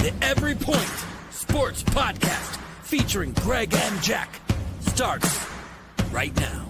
The Every Point Sports Podcast featuring Greg and Jack starts right now.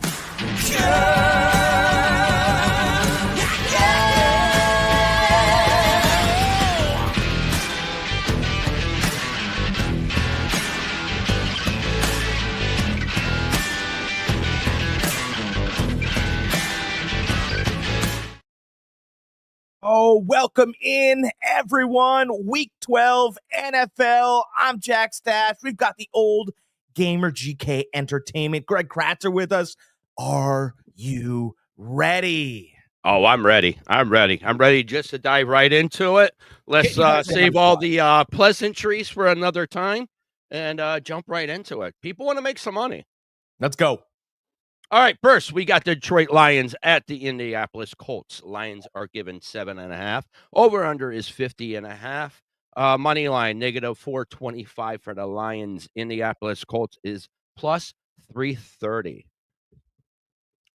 Oh, welcome in, everyone. Week 12 NFL. I'm Jack Stash. We've got the Old Gamer GK Entertainment. Greg Kratzer with us. Are you ready? Oh, I'm ready. I'm ready just to dive right into it. Let's save all the pleasantries for another time and jump right into it. People want to make some money. Let's go. All right, first, we got the Detroit Lions at the Indianapolis Colts. Lions are given 7.5. Over-under is 50.5. Money line, negative 425 for the Lions. Indianapolis Colts is plus 330.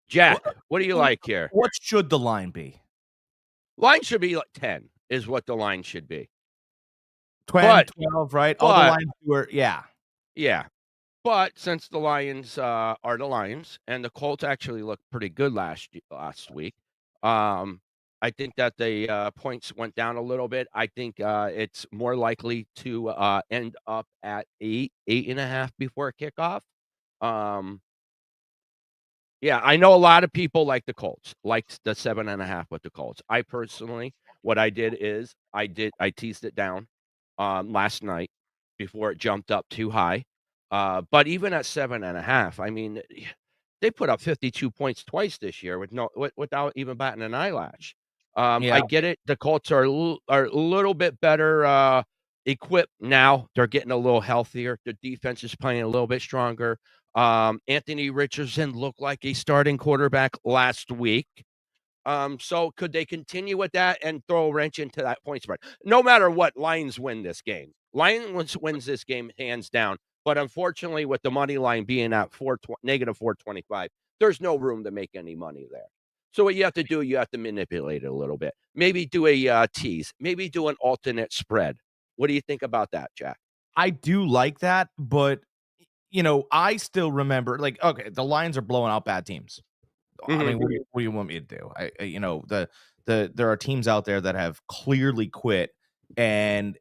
Jack, what do you like here? What should the line be? Line should be like 10 is what the line should be. 12, right? All the lines were, yeah. Yeah. But since the Lions are the Lions, and the Colts actually looked pretty good last week, I think that the points went down a little bit. I think it's more likely to end up at 8.5 before kickoff. Yeah, I know a lot of people like the Colts, liked the 7.5 with the Colts. I personally, what I did is I teased it down last night before it jumped up too high. But even at 7.5, I mean, they put up 52 points twice this year without even batting an eyelash. I get it. The Colts are a little bit better equipped now. They're getting a little healthier. The defense is playing a little bit stronger. Anthony Richardson looked like a starting quarterback last week. So could they continue with that and throw a wrench into that point spread? No matter what, Lions win this game. Lions wins this game hands down. But unfortunately, with the money line being at negative 425, there's no room to make any money there. So what you have to do, you have to manipulate it a little bit. Maybe do a tease. Maybe do an alternate spread. What do you think about that, Jack? I do like that, but, you know, I still remember, like, okay, the Lions are blowing out bad teams. I mean, what do you want me to do? There are teams out there that have clearly quit, and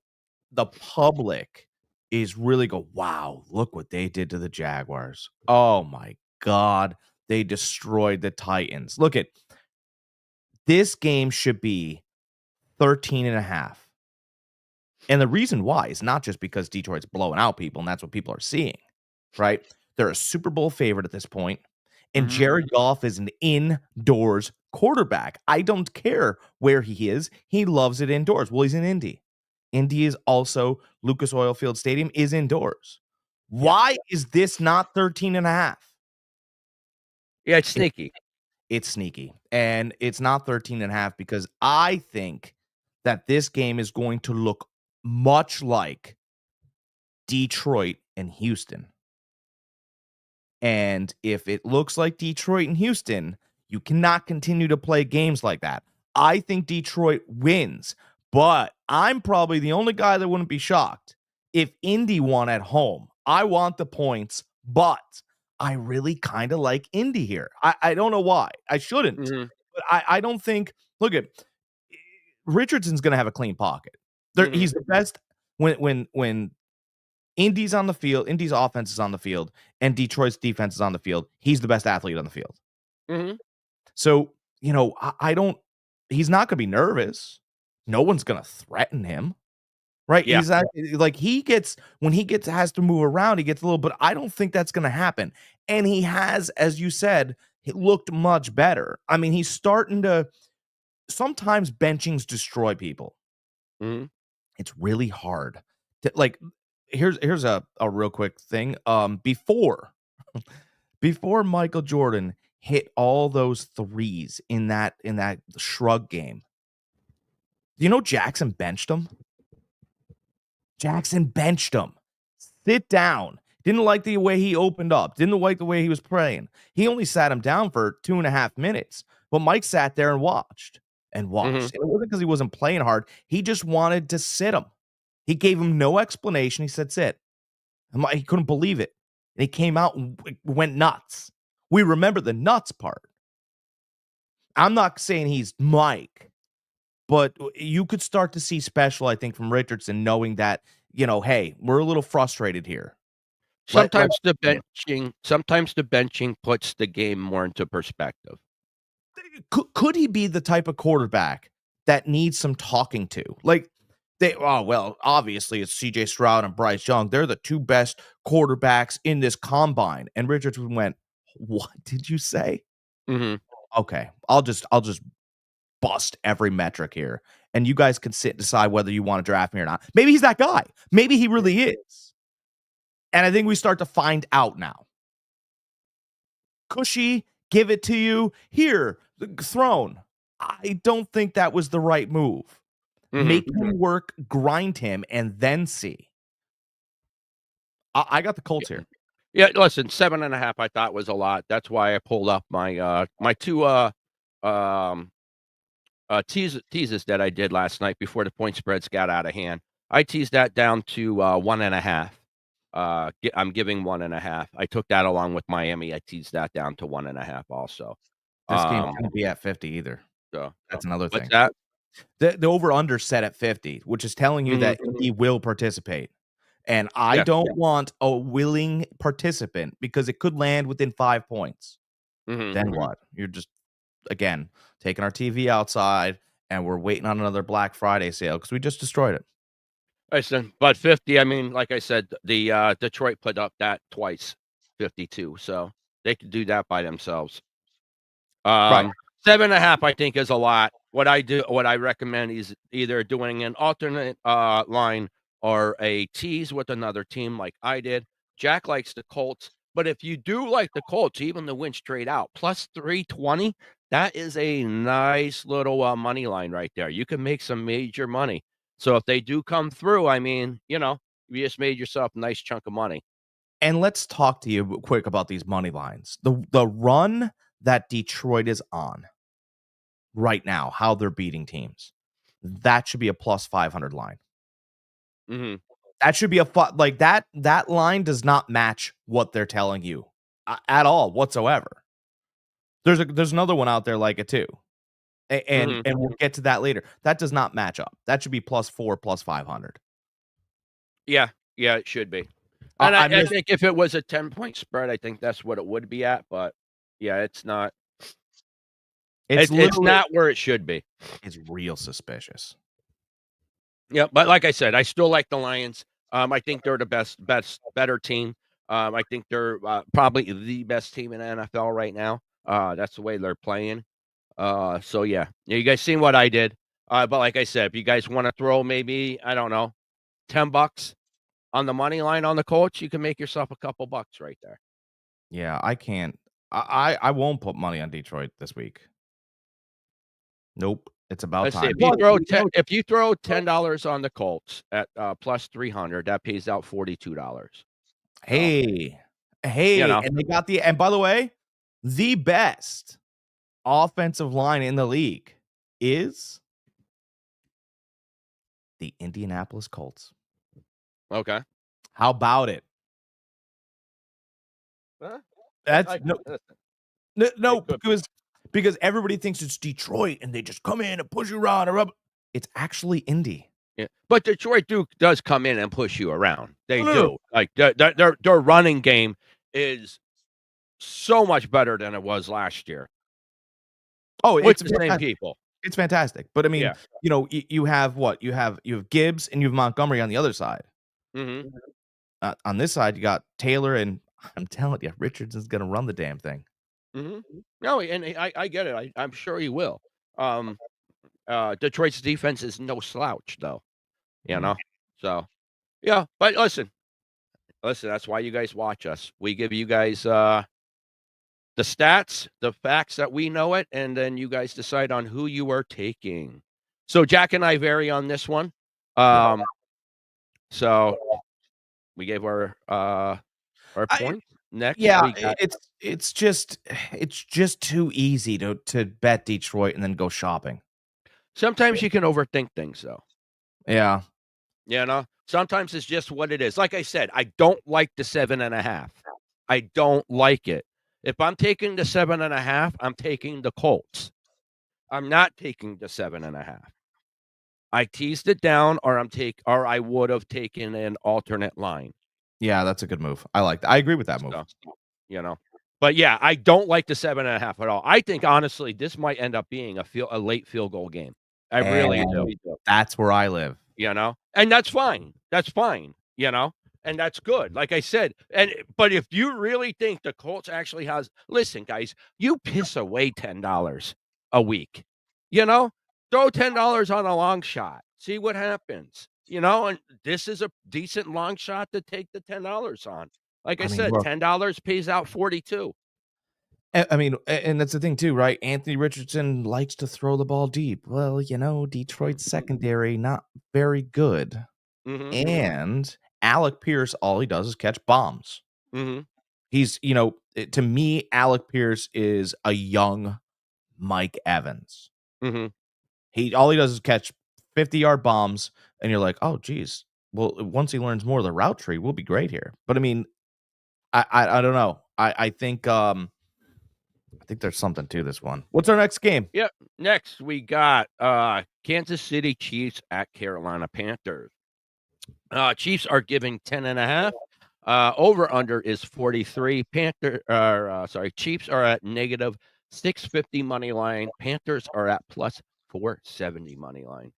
the public is really wow, look what they did to the Jaguars. Oh my God, they destroyed the Titans. Look at this game should be 13.5. And the reason why is not just because Detroit's blowing out people, and that's what people are seeing, right? They're a Super Bowl favorite at this point. And Jared Goff is an indoors quarterback. I don't care where he is. He loves it indoors. Well, he's in Indy. Indy is also, Lucas Oil Field Stadium is indoors. Why is this not 13.5? Yeah, it's sneaky. It's sneaky. And it's not 13.5 because I think that this game is going to look much like Detroit and Houston. And if it looks like Detroit and Houston, you cannot continue to play games like that. I think Detroit wins, but I'm probably the only guy that wouldn't be shocked if Indy won at home. I want the points, but I really kind of like Indy here. I don't know why. I shouldn't, but I don't think, look at, Richardson's going to have a clean pocket. He's the best when Indy's on the field, Indy's offense is on the field, and Detroit's defense is on the field. He's the best athlete on the field. So, you know, he's not going to be nervous. No one's going to threaten him, right? Yeah. He's like, when he has to move around, he gets a little bit. I don't think that's going to happen. And he has, as you said, he looked much better. I mean, he's starting to, sometimes benchings destroy people. It's really hard to, like, here's a real quick thing. Before Michael Jordan hit all those threes in that shrug game, do you know Jackson benched him? Sit down. Didn't like the way he opened up. Didn't like the way he was playing. He only sat him down for 2.5 minutes. But Mike sat there and watched. And it wasn't because he wasn't playing hard. He just wanted to sit him. He gave him no explanation. He said, "Sit." He couldn't believe it. And he came out and went nuts. We remember the nuts part. I'm not saying he's Mike, but you could start to see special, I think, from Richardson, knowing that, hey, we're a little frustrated here. Sometimes the benching puts the game more into perspective. Could he be the type of quarterback that needs some talking to? Obviously it's CJ Stroud and Bryce Young. They're the two best quarterbacks in this combine. And Richardson went, "What did you say?" Mm-hmm. Okay, I'll just bust every metric here, and you guys can sit and decide whether you want to draft me or not. Maybe he's that guy. Maybe he really is. And I think we start to find out now. Cushy, give it to you. Here, thrown. I don't think that was the right move. Mm-hmm. Make him work, grind him, and then see. I got the Colts here. Yeah, listen, 7.5 I thought was a lot. That's why I pulled up my my two teases that I did last night before the point spreads got out of hand. I teased that down to 1.5. I'm giving 1.5. I took that along with Miami. I teased that down to 1.5 also. This game's going to be at 50 either. So that's another thing. What's that? The over-under set at 50, which is telling you that he will participate. And I don't want a willing participant because it could land within 5 points. Then what? You're just, again, taking our TV outside and we're waiting on another Black Friday sale because we just destroyed it. Listen, but 50, I mean, like I said, the Detroit put up that twice, 52. So they could do that by themselves. Right. 7.5, I think, is a lot. What I recommend is either doing an alternate line or a tease with another team like I did. Jack likes the Colts, but if you do like the Colts, even the win straight out, plus 320, that is a nice little money line right there. You can make some major money. So if they do come through, I mean, you just made yourself a nice chunk of money. And let's talk to you quick about these money lines. The run that Detroit is on right now, how they're beating teams, that should be a plus 500 line. That should be that line does not match what they're telling you at all whatsoever. There's another one out there like it too. And we'll get to that later. That does not match up. That should be plus 4, plus 500. Yeah, it should be. And I think if it was a 10-point spread, I think that's what it would be at. But yeah, it's not. It's not where it should be. It's real suspicious. Yeah, but like I said, I still like the Lions. I think they're the better team. I think they're probably the best team in the NFL right now. That's the way they're playing. So yeah, you guys seen what I did. But like I said, if you guys want to throw maybe, I don't know, $10 on the money line on the Colts, you can make yourself a couple bucks right there. Yeah, I can't. I won't put money on Detroit this week. Nope. It's about time. If you throw $10 on the Colts at plus 300, that pays out $42. Hey, and they got and by the way, the best offensive line in the league is the Indianapolis Colts. Okay. How about it? That's no, because everybody thinks it's Detroit and they just come in and push you around or rub. It's actually Indy. Yeah, but Detroit does come in and push you around. They do. Like their running game is so much better than it was last year. Oh, it's the same people. It's fantastic. But I mean, you have what? You have Gibbs and you have Montgomery on the other side. On this side, you got Taylor, and I'm telling you, Richardson's going to run the damn thing. No, and I get it. I'm sure he will. Detroit's defense is no slouch, though. So yeah. But listen. That's why you guys watch us. We give you guys the stats, the facts that we know it, and then you guys decide on who you are taking. So Jack and I vary on this one. So we gave our point. Next, yeah, it's just too easy to bet Detroit and then go shopping. Sometimes you can overthink things, though. Yeah. Sometimes it's just what it is. Like I said, I don't like the 7.5. I don't like it. If I'm taking the 7.5, I'm taking the Colts. I'm not taking the 7.5. I teased it down, or I would have taken an alternate line. Yeah, that's a good move. I like that. I agree with that move. So, but yeah, I don't like the 7.5 at all. I think honestly, this might end up being a late field goal game. I really do. That's where I live. And that's fine. That's fine. And that's good. Like I said, but if you really think the Colts actually listen, guys, you piss away $10 a week. Throw $10 on a long shot. See what happens. And this is a decent long shot to take the $10 on. Like I said, look, $10 pays out 42. I mean, and that's the thing too, right? Anthony Richardson likes to throw the ball deep. Well, Detroit's secondary not very good, and Alec Pierce, all he does is catch bombs. He's, to me, Alec Pierce is a young Mike Evans. All he does is catch 50-yard bombs, and you're like, oh, geez. Well, once he learns more of the route tree, we'll be great here. But I mean, I don't know. I think there's something to this one. What's our next game? Yep. Next, we got Kansas City Chiefs at Carolina Panthers. Chiefs are giving 10.5. Over under is 43. Chiefs are at negative 650 money line. Panthers are at plus 470 money line.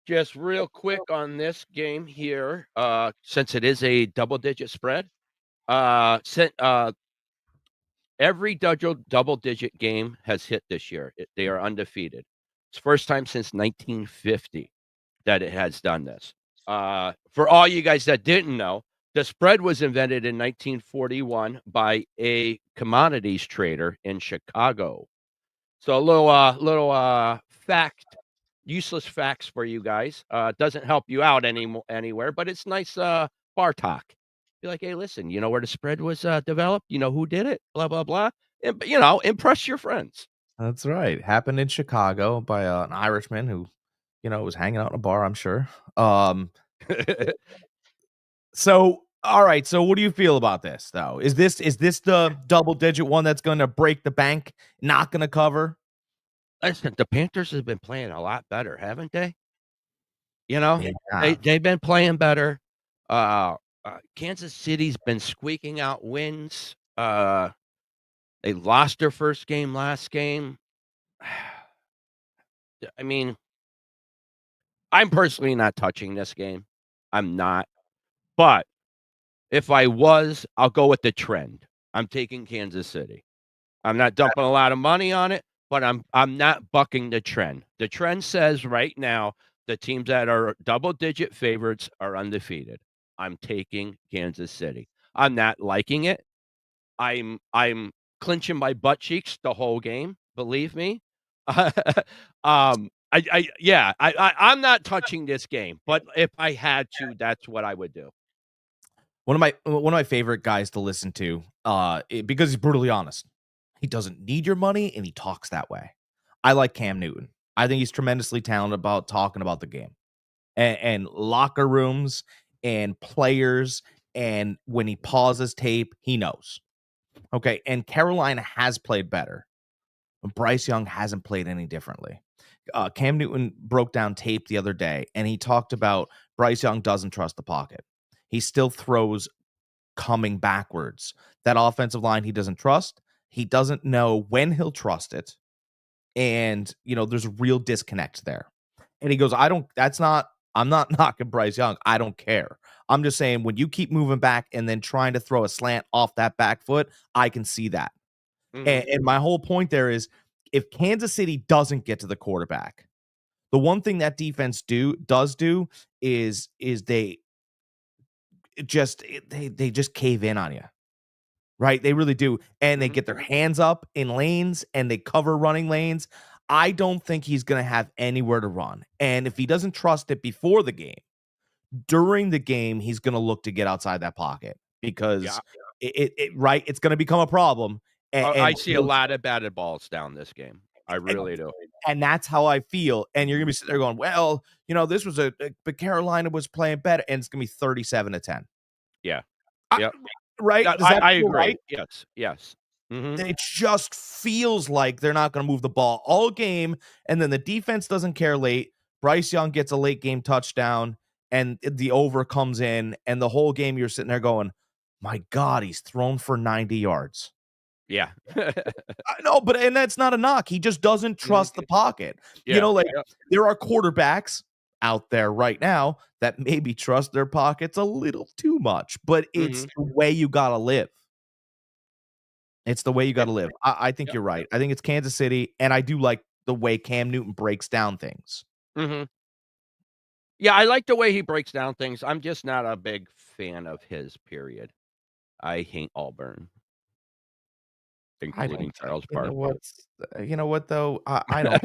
Just real quick on this game here, since it is a double-digit spread, every double-digit game has hit this year. They are undefeated. It's first time since 1950 that it has done this. For all you guys that didn't know, the spread was invented in 1941 by a commodities trader in Chicago. So a little useless facts for you guys. Doesn't help you out anywhere, but it's nice bar talk. Be like, hey, listen, you know where the spread was developed? You know who did it? Blah, blah, blah. And, impress your friends. That's right. Happened in Chicago by an Irishman who, was hanging out in a bar, I'm sure. So, all right. So what do you feel about this, though? Is this the double-digit one that's going to break the bank, not going to cover? Listen, the Panthers have been playing a lot better, haven't they? Yeah. They've been playing better. Kansas City's been squeaking out wins. They lost their first game last game. I mean, I'm personally not touching this game. I'm not. But if I was, I'll go with the trend. I'm taking Kansas City. I'm not dumping a lot of money on it, but I'm not bucking the trend. The trend says right now the teams that are double-digit favorites are undefeated. I'm taking Kansas City. I'm not liking it. I'm clenching my butt cheeks the whole game. Believe me. I'm not touching this game, but if I had to, that's what I would do. One of my favorite guys to listen to, because he's brutally honest. He doesn't need your money, and he talks that way. I like Cam Newton. I think he's tremendously talented about talking about the game, and locker rooms and players. And when he pauses tape, he knows. Okay, and Carolina has played better. Bryce Young hasn't played any differently. Cam Newton broke down tape the other day, and he talked about Bryce Young doesn't trust the pocket. He still throws coming backwards. That offensive line he doesn't trust. He doesn't know when he'll trust it. And, there's a real disconnect there. And he goes, I'm not knocking Bryce Young. I don't care. I'm just saying when you keep moving back and then trying to throw a slant off that back foot, I can see that. And my whole point there is if Kansas City doesn't get to the quarterback, the one thing that defense does is they just cave in on you. Right? They really do. And they get their hands up in lanes and they cover running lanes. I don't think he's going to have anywhere to run. And if he doesn't trust it before the game, during the game, he's going to look to get outside that pocket because it's going to become a problem. And I see a lot of batted balls down this game. I really do. And that's how I feel. And you're gonna be sitting there going, well, this was but Carolina was playing better, and it's gonna be 37-10. Yeah. I- Yep. right? That Does that I feel agree. right? Yes. Yes. Mhm. It just feels like they're not going to move the ball all game, and then the defense doesn't care late. Bryce Young gets a late game touchdown, and the over comes in, and the whole game you're sitting there going, my God, he's thrown for 90 yards. Yeah. I know, and that's not a knock. He just doesn't trust the pocket. Yeah. There are quarterbacks out there right now that maybe trust their pockets a little too much, but it's the way you got to live. It's the way you got to live. I think you're right. I think it's Kansas City, and I do like the way Cam Newton breaks down things. Mhm. Yeah, I like the way he breaks down things. I'm just not a big fan of his, period. I hate Auburn, including Charles Barkley. You know what, though? I don't.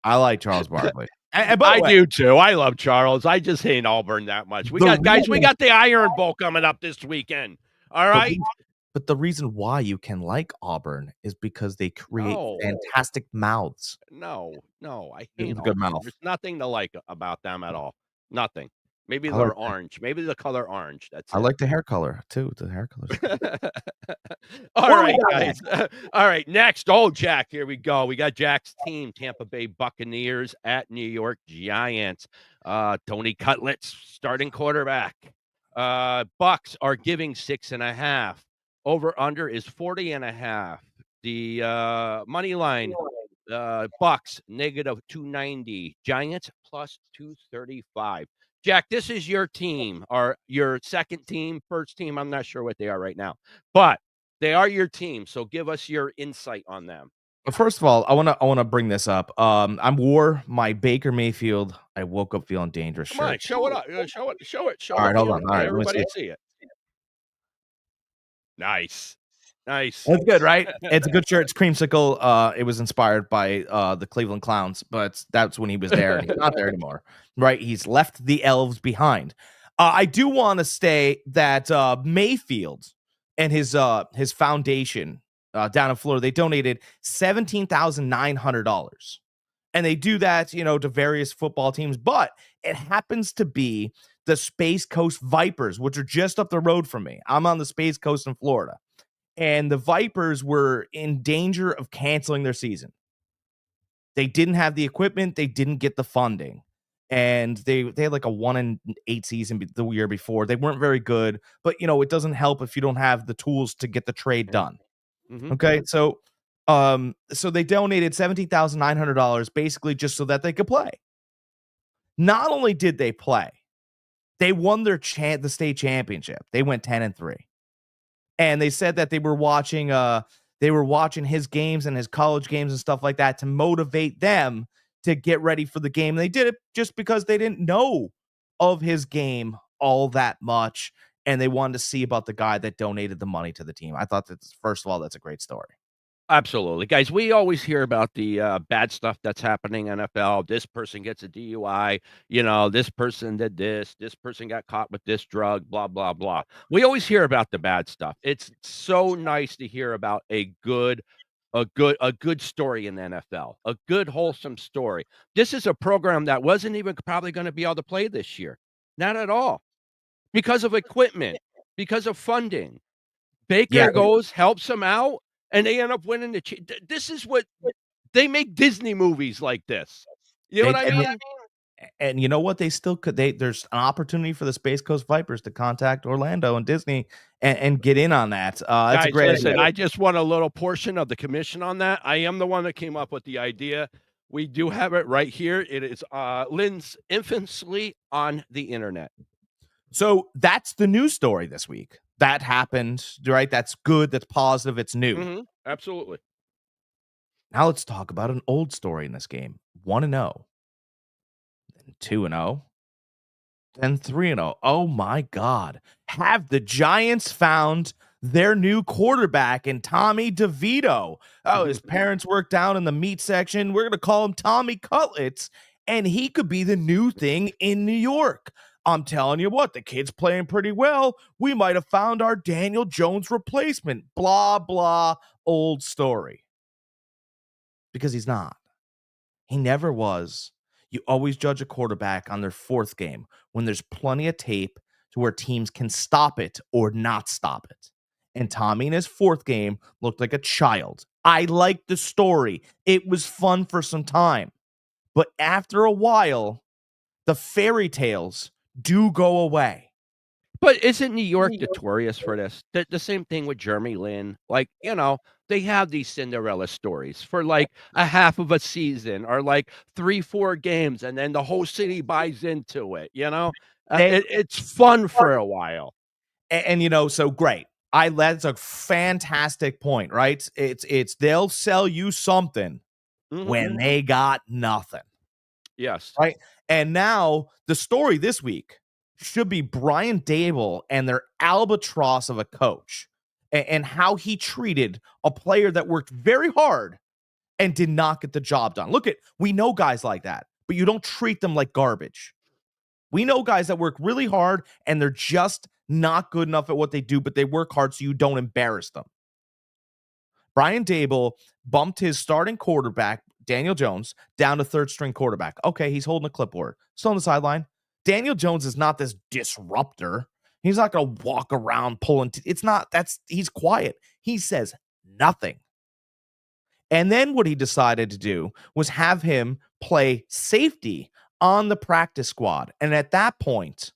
I like Charles Barkley. And by I the way, do too. I love Charles. I just hate Auburn that much. We got the Iron Bowl coming up this weekend. All right. But the reason why you can like Auburn is because they create fantastic mouths. No, I hate a good mouth. There's nothing to like about them at all. Nothing. Maybe they're orange. Maybe the color orange. That's I it. like the hair color too. The hair color. All right, guys. All right, next, old Jack. Here we go. We got Jack's team, Tampa Bay Buccaneers at New York Giants. Tony Cutlets, starting quarterback. Bucks are giving 6.5. Over under is 40.5. The money line, Bucks -290. Giants +235. Jack, this is your team, or your second team, first team. I'm not sure what they are right now, but they are your team. So give us your insight on them. First of all, I wanna bring this up. I wore my Baker Mayfield. I woke up feeling dangerous. Come on, show it up. Show it. All right, hold on. All right, everybody see it. Nice. That's good, right? It's a good shirt. It's creamsicle. It was inspired by the Cleveland Clowns, but that's when he was there, and he's not there anymore. Right? He's left the elves behind. I do want to say that Mayfield and his foundation down in Florida, they donated $17,900. And they do that, to various football teams, but it happens to be the Space Coast Vipers, which are just up the road from me. I'm on the Space Coast in Florida. And the Vipers were in danger of canceling their season. They didn't have the equipment. They didn't get the funding. And they had like a 1-8 season the year before. They weren't very good. But, it doesn't help if you don't have the tools to get the trade done. Mm-hmm. Okay, so they donated $17,900 basically just so that they could play. Not only did they play, they won the state championship. They went 10-3. And they said that they were watching his games and his college games and stuff like that to motivate them to get ready for the game. They did it just because they didn't know of his game all that much, and they wanted to see about the guy that donated the money to the team. I thought that, first of all, that's a great story. Absolutely. Guys, we always hear about the bad stuff that's happening in NFL. This person gets a DUI, this person did this person got caught with this drug, blah, blah, blah. We always hear about the bad stuff. It's so nice to hear about a good story in the NFL, a good, wholesome story. This is a program that wasn't even probably going to be able to play this year. Not at all. Because of equipment, because of funding. Baker goes, helps them out, and they end up winning this is what they make Disney movies like this. You know what I mean? And you know what? They still could. There's an opportunity for the Space Coast Vipers to contact Orlando and Disney and get in on that. That's Guys, a great idea. I just want a little portion of the commission on that. I am the one that came up with the idea. We do have it right here. It is Lynn's infamously on the internet. So that's the news story this week. That happened, right? That's good. That's positive. It's new. Mm-hmm. Absolutely. Now let's talk about an old story in this game. 1-0. Then 2-0. Then 3-0. Oh my God. Have the Giants found their new quarterback in Tommy DeVito? Oh, his parents work down in the meat section. We're going to call him Tommy Cutlets, and he could be the new thing in New York. I'm telling you what, the kid's playing pretty well. We might have found our Daniel Jones replacement. Blah, blah, old story. because he's not. He never was. You always judge a quarterback on their fourth game when there's plenty of tape to where teams can stop it or not stop it. And Tommy in his fourth game looked like a child. I liked the story. It was fun for some time. But after a while, the fairy tales do go away. But isn't New York notorious for this? The same thing with Jeremy Lin. Like, they have these Cinderella stories for like a half of a season or like 3-4 games, and then the whole city buys into it, it's fun for a while. And so great. That's a fantastic point, right? It's they'll sell you something when they got nothing. Yes. Right. And now the story this week should be Brian Daboll and their albatross of a coach and how he treated a player that worked very hard and did not get the job done. We know guys like that, but you don't treat them like garbage. We know guys that work really hard and they're just not good enough at what they do, but they work hard so you don't embarrass them. Brian Daboll bumped his starting quarterback, Daniel Jones, down to third string quarterback. Okay, he's holding a clipboard. Still on the sideline. Daniel Jones is not this disruptor. He's not going to walk around pulling. He's quiet. He says nothing. And then what he decided to do was have him play safety on the practice squad. And at that point,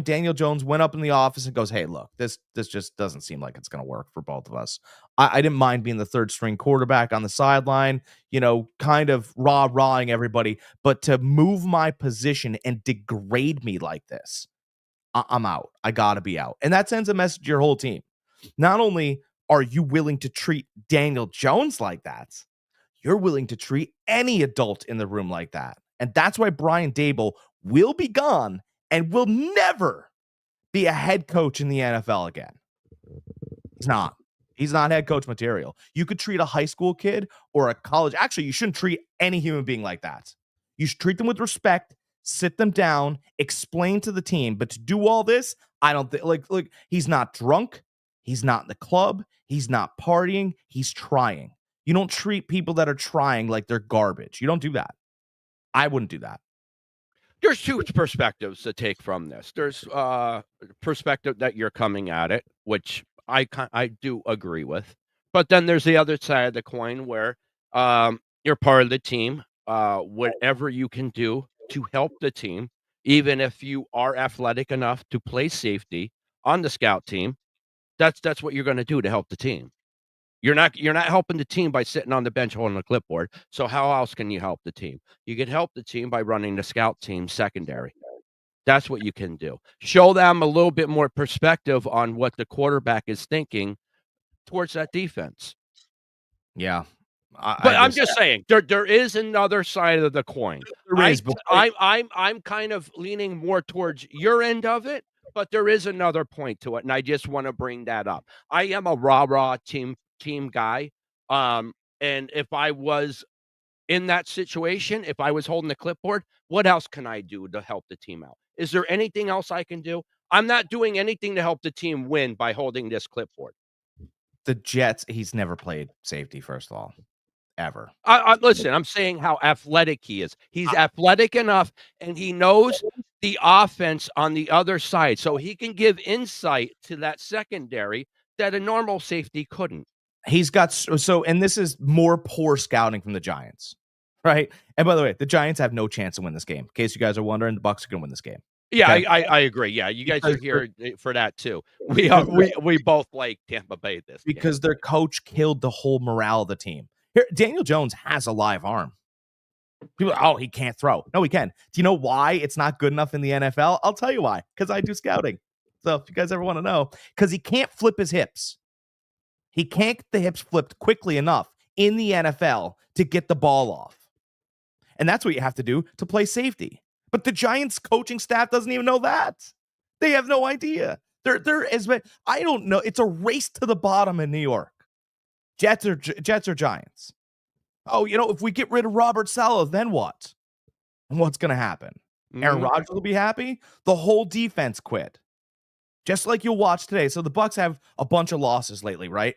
Daniel Jones went up in the office and goes, "Hey, look, this just doesn't seem like it's going to work for both of us. I didn't mind being the third string quarterback on the sideline, kind of rah-rahing everybody, but to move my position and degrade me like this, I'm out. I got to be out." And that sends a message to your whole team. Not only are you willing to treat Daniel Jones like that, you're willing to treat any adult in the room like that. And that's why Brian Daboll will be gone and will never be a head coach in the NFL again. He's not. He's not head coach material. You could treat a high school kid or a college. Actually, you shouldn't treat any human being like that. You should treat them with respect, sit them down, explain to the team. But to do all this, I don't think, like, he's not drunk. He's not in the club. He's not partying. He's trying. You don't treat people that are trying like they're garbage. You don't do that. I wouldn't do that. There's two perspectives to take from this. There's perspective that you're coming at it, which I do agree with. But then there's the other side of the coin where you're part of the team. Whatever you can do to help the team, even if you are athletic enough to play safety on the scout team, that's what you're going to do to help the team. You're not helping the team by sitting on the bench holding a clipboard. So how else can you help the team? You can help the team by running the scout team secondary. That's what you can do. Show them a little bit more perspective on what the quarterback is thinking towards that defense. Yeah. I'm just saying there is another side of the coin. There is, but I'm kind of leaning more towards your end of it, but there is another point to it, and I just want to bring that up. I am a rah-rah team guy. And if I was in that situation, if I was holding the clipboard, what else can I do to help the team out? Is there anything else I can do? I'm not doing anything to help the team win by holding this clipboard. The Jets, he's never played safety, first of all, ever. Listen, I'm saying how athletic he is. He's athletic enough, and he knows the offense on the other side, so he can give insight to that secondary that a normal safety couldn't. He's got and this is more poor scouting from the Giants, right? And by the way, the Giants have no chance to win this game. In case you guys are wondering, the Bucs are going to win this game. Yeah, Okay? I agree. Yeah, you guys are here for that too. We both like Tampa Bay this because game. Their coach killed the whole morale of the team. Here, Daniel Jones has a live arm. People, he can't throw. No, he can. Do you know why it's not good enough in the NFL? I'll tell you why. Because I do scouting. So if you guys ever want to know, because he can't flip his hips. He can't get the hips flipped quickly enough in the NFL to get the ball off. And that's what you have to do to play safety. But the Giants coaching staff doesn't even know that. They have no idea. I don't know. It's a race to the bottom in New York. Jets or Giants. Oh, if we get rid of Robert Saleh, then what? And what's going to happen? Aaron Rodgers will be happy. The whole defense quit. Just like you'll watch today. So the Bucs have a bunch of losses lately, right?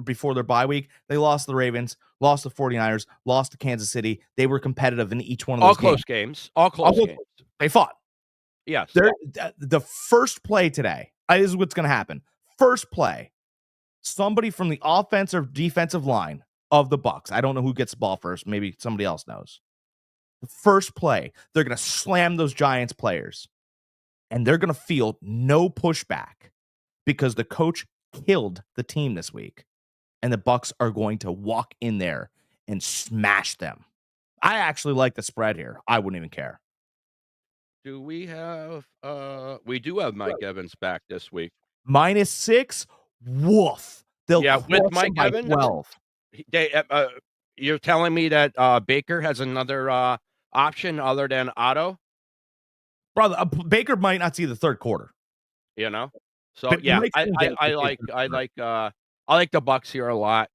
Before their bye week, they lost the Ravens, lost the 49ers, lost to Kansas City. They were competitive in each one of All those games. close games. All close games. They fought. Yes. The first play today, this is what's going to happen. First play, somebody from the offensive defensive line of the Bucs. I don't know who gets the ball first. Maybe somebody else knows. The first play, they're going to slam those Giants players. And they're going to feel no pushback because the coach killed the team this week. And the Bucs are going to walk in there and smash them. I actually like the spread here. I wouldn't even care. Do we have we do have Mike Evans back this week. -6. Woof. They'll with Mike by Evans 12. You're telling me that Baker has another option other than Otto? Brother, Baker might not see the third quarter. You know? So But yeah, Mike's gonna get I like the Bucs here a lot.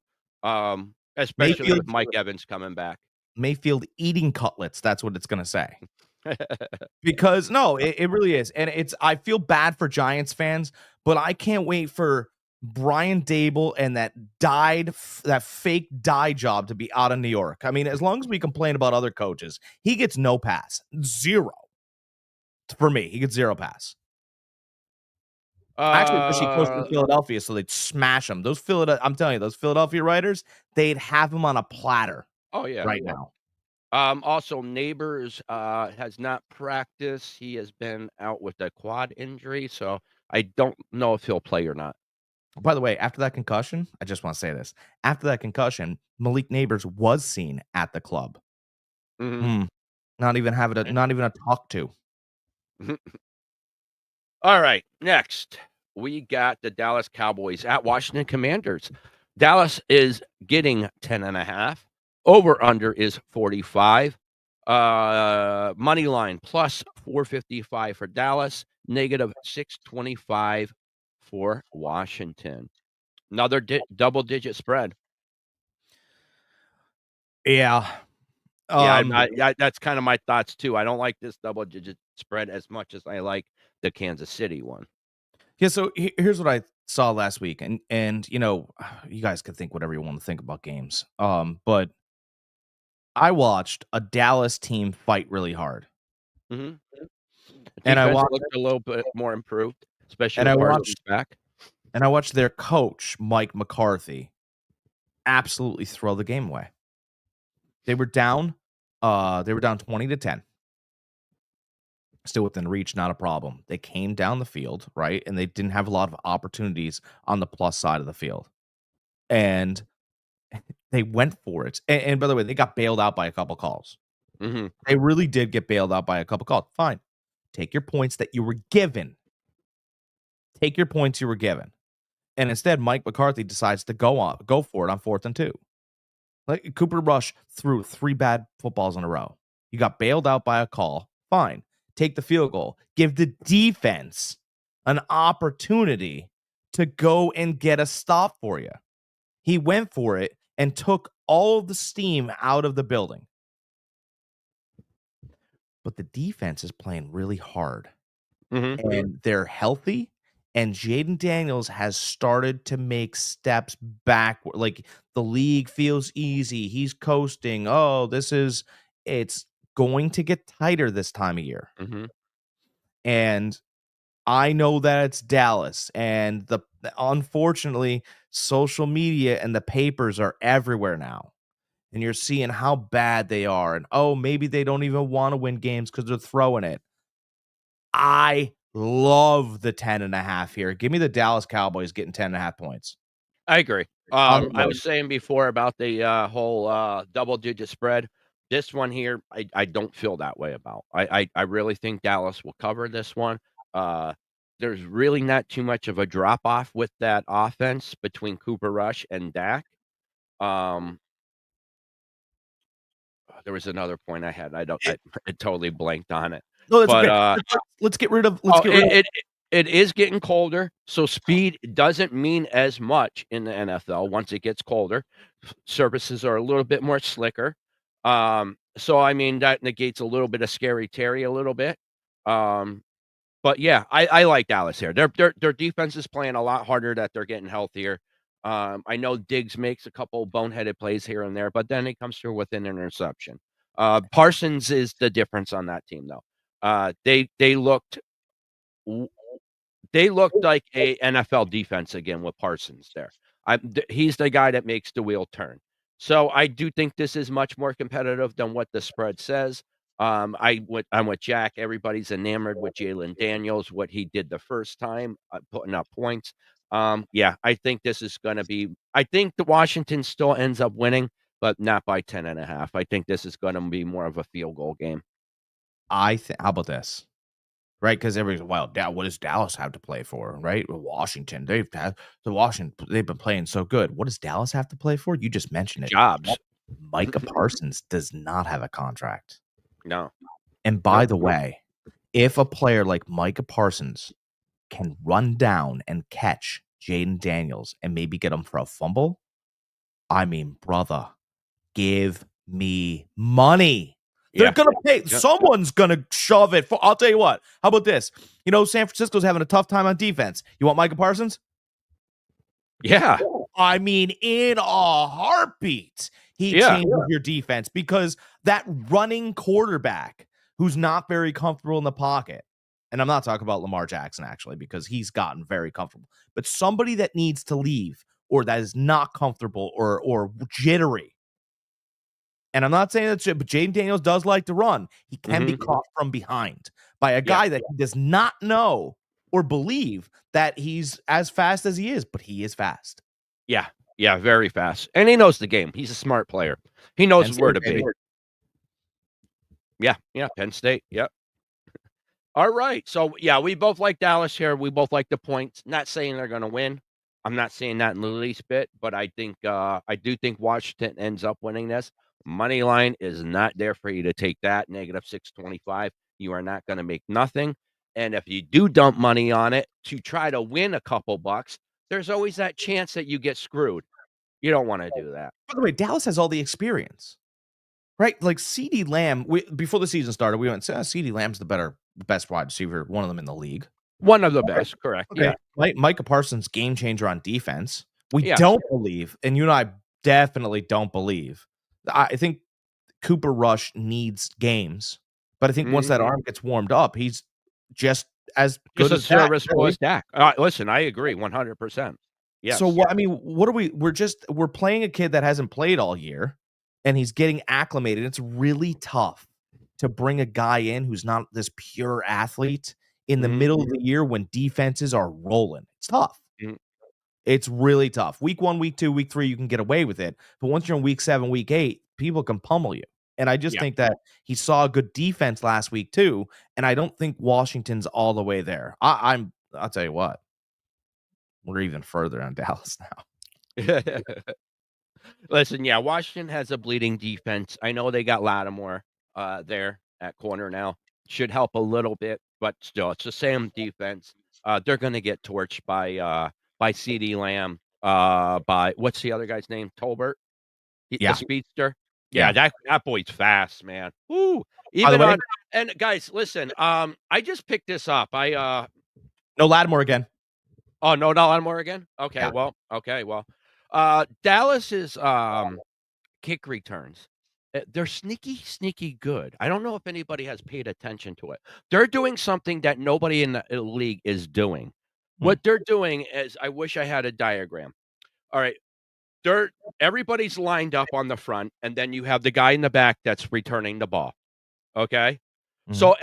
Especially with Mike Evans coming back. Mayfield eating cutlets. That's what it's gonna say. Because no, it really is. And I feel bad for Giants fans, but I can't wait for Brian Dable and that fake dye job to be out of New York. I mean, as long as we complain about other coaches, he gets no pass. Zero. For me, he gets 0 pass. Actually, wish he coached in Philadelphia so they'd smash him. I'm telling you, those Philadelphia writers, they'd have him on a platter. Oh yeah, right now. Also, Neighbors has not practiced. He has been out with a quad injury, so I don't know if he'll play or not. By the way, after that concussion, I just want to say this. After that concussion, Malik Neighbors was seen at the club. Not even a talk to. All right, next we got the Dallas Cowboys at Washington Commanders. Dallas is getting 10.5. Over under is 45. Money line plus 455 for Dallas, negative 625 for Washington. Another double-digit spread. Yeah. That's kind of my thoughts too. I don't like this double-digit spread as much as I like the Kansas City one. Yeah, so here's what I saw last week, and you know, you guys can think whatever you want to think about games. But I watched a Dallas team fight really hard. Mm-hmm. And I looked a little bit more improved, especially and with Parsons back. And I watched their coach, Mike McCarthy, absolutely throw the game away. They were down 20-10. Still within reach, not a problem. They came down the field, right? And they didn't have a lot of opportunities on the plus side of the field. And they went for it. And by the way, they got bailed out by a couple calls. Mm-hmm. They really did get bailed out by a couple calls. Fine. Take your points that you were given. Take your points you were given. And instead, Mike McCarthy decides to go for it on 4th and 2. Like Cooper Rush threw 3 bad footballs in a row. You got bailed out by a call. Fine. Take the field goal. Give the defense an opportunity to go and get a stop for you. He went for it and took all of the steam out of the building. But the defense is playing really hard. Mm-hmm. And they're healthy. And Jaden Daniels has started to make steps backward. Like the league feels easy. He's coasting. It's going to get tighter this time of year. Mm-hmm. And I know that it's Dallas. And unfortunately, social media and the papers are everywhere now. And you're seeing how bad they are. And maybe they don't even want to win games because they're throwing it. I love the 10.5 here. Give me the Dallas Cowboys getting 10.5 points. I agree. I was saying before about the whole double-digit spread. This one here, I don't feel that way about. I really think Dallas will cover this one. There's really not too much of a drop-off with that offense between Cooper Rush and Dak. There was another point I had. I totally blanked on it. No, that's okay. Let's get rid of. It is getting colder, so speed doesn't mean as much in the NFL once it gets colder. Surfaces are a little bit more slicker. So I mean that negates a little bit of scary Terry a little bit. But yeah, I like Dallas here. Their defense is playing a lot harder that they're getting healthier. I know Diggs makes a couple boneheaded plays here and there, but then he comes through with an interception. Parsons is the difference on that team, though. They looked like a NFL defense again with Parsons there. He's the guy that makes the wheel turn. So I do think this is much more competitive than what the spread says. I'm with Jack. Everybody's enamored with Jalen Daniels, what he did the first time, putting up points. Yeah, I think this is going to be. I think the Washington still ends up winning, but not by 10.5. I think this is going to be more of a field goal game. How about this? Right, because everybody's what does Dallas have to play for? Right, Washington. They've been playing so good. What does Dallas have to play for? You just mentioned it. Jobs. Micah Parsons does not have a contract. No. And by the way, if a player like Micah Parsons can run down and catch Jaden Daniels and maybe get him for a fumble, I mean, brother, give me money. They're gonna pay. Someone's gonna shove it. I'll tell you what. How about this? San Francisco's having a tough time on defense. You want Micah Parsons? Yeah. I mean, in a heartbeat, he changes your defense because that running quarterback who's not very comfortable in the pocket, and I'm not talking about Lamar Jackson actually because he's gotten very comfortable, but somebody that needs to leave or that is not comfortable or jittery. And I'm not saying that's it, but Jaden Daniels does like to run. He can be caught from behind by a guy that he does not know or believe that he's as fast as he is, but he is fast. Yeah, very fast. And he knows the game. He's a smart player. He knows where to be. Yeah, Penn State, yep. All right, so, we both like Dallas here. We both like the points. Not saying they're going to win. I'm not saying that in the least bit, but I do think Washington ends up winning this. Money line is not there for you to take that, -625. You are not going to make nothing. And if you do dump money on it to try to win a couple bucks, there's always that chance that you get screwed. You don't want to do that. By the way, Dallas has all the experience, right? Like CeeDee Lamb, before the season started, we went, CeeDee Lamb's the best wide receiver, one of them in the league. One of the best, correct. Okay. Yeah. Micah Parsons, game changer on defense. We don't believe, and you and I definitely don't believe. I think Cooper Rush needs games, but I think once that arm gets warmed up, he's just as good as serviceable as Dak. Listen, I agree 100%. Yes. So what are we? We're playing a kid that hasn't played all year, and he's getting acclimated. It's really tough to bring a guy in who's not this pure athlete in the middle of the year when defenses are rolling. It's tough. It's really tough. Week 1, week 2, week 3, you can get away with it. But once you're in week 7, week 8, people can pummel you. And I just think that he saw a good defense last week too. And I don't think Washington's all the way there. I'll tell you what, we're even further on Dallas now. Listen, Washington has a bleeding defense. I know they got Lattimore there at corner now. Should help a little bit, but still, it's the same defense. They're going to get torched by CeeDee Lamb, by what's the other guy's name? Tolbert? The speedster. Yeah, that boy's fast, man. Woo! And guys, listen, I just picked this up. No Lattimore again. Oh, no, not Lattimore again? Okay, well. Dallas's kick returns. They're sneaky good. I don't know if anybody has paid attention to it. They're doing something that nobody in the league is doing. What they're doing is, I wish I had a diagram. All right. Everybody's lined up on the front, and then you have the guy in the back that's returning the ball. Okay? So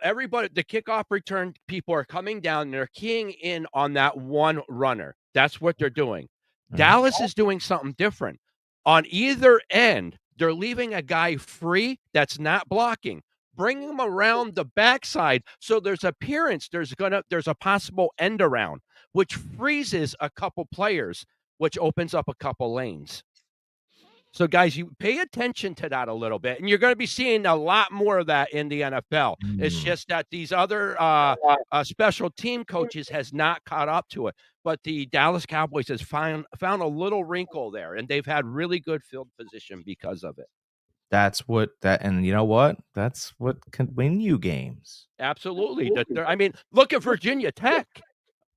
everybody, the kickoff return people are coming down, and they're keying in on that one runner. That's what they're doing. Dallas is doing something different. On either end, they're leaving a guy free that's not blocking, bringing him around the backside. So there's appearance. There's a possible end around, which freezes a couple players, which opens up a couple lanes. So, guys, you pay attention to that a little bit, and you're going to be seeing a lot more of that in the NFL. It's just that these other special team coaches has not caught up to it. But the Dallas Cowboys has found a little wrinkle there, and they've had really good field position because of it. And you know what? That's what can win you games. Absolutely. I mean, look at Virginia Tech.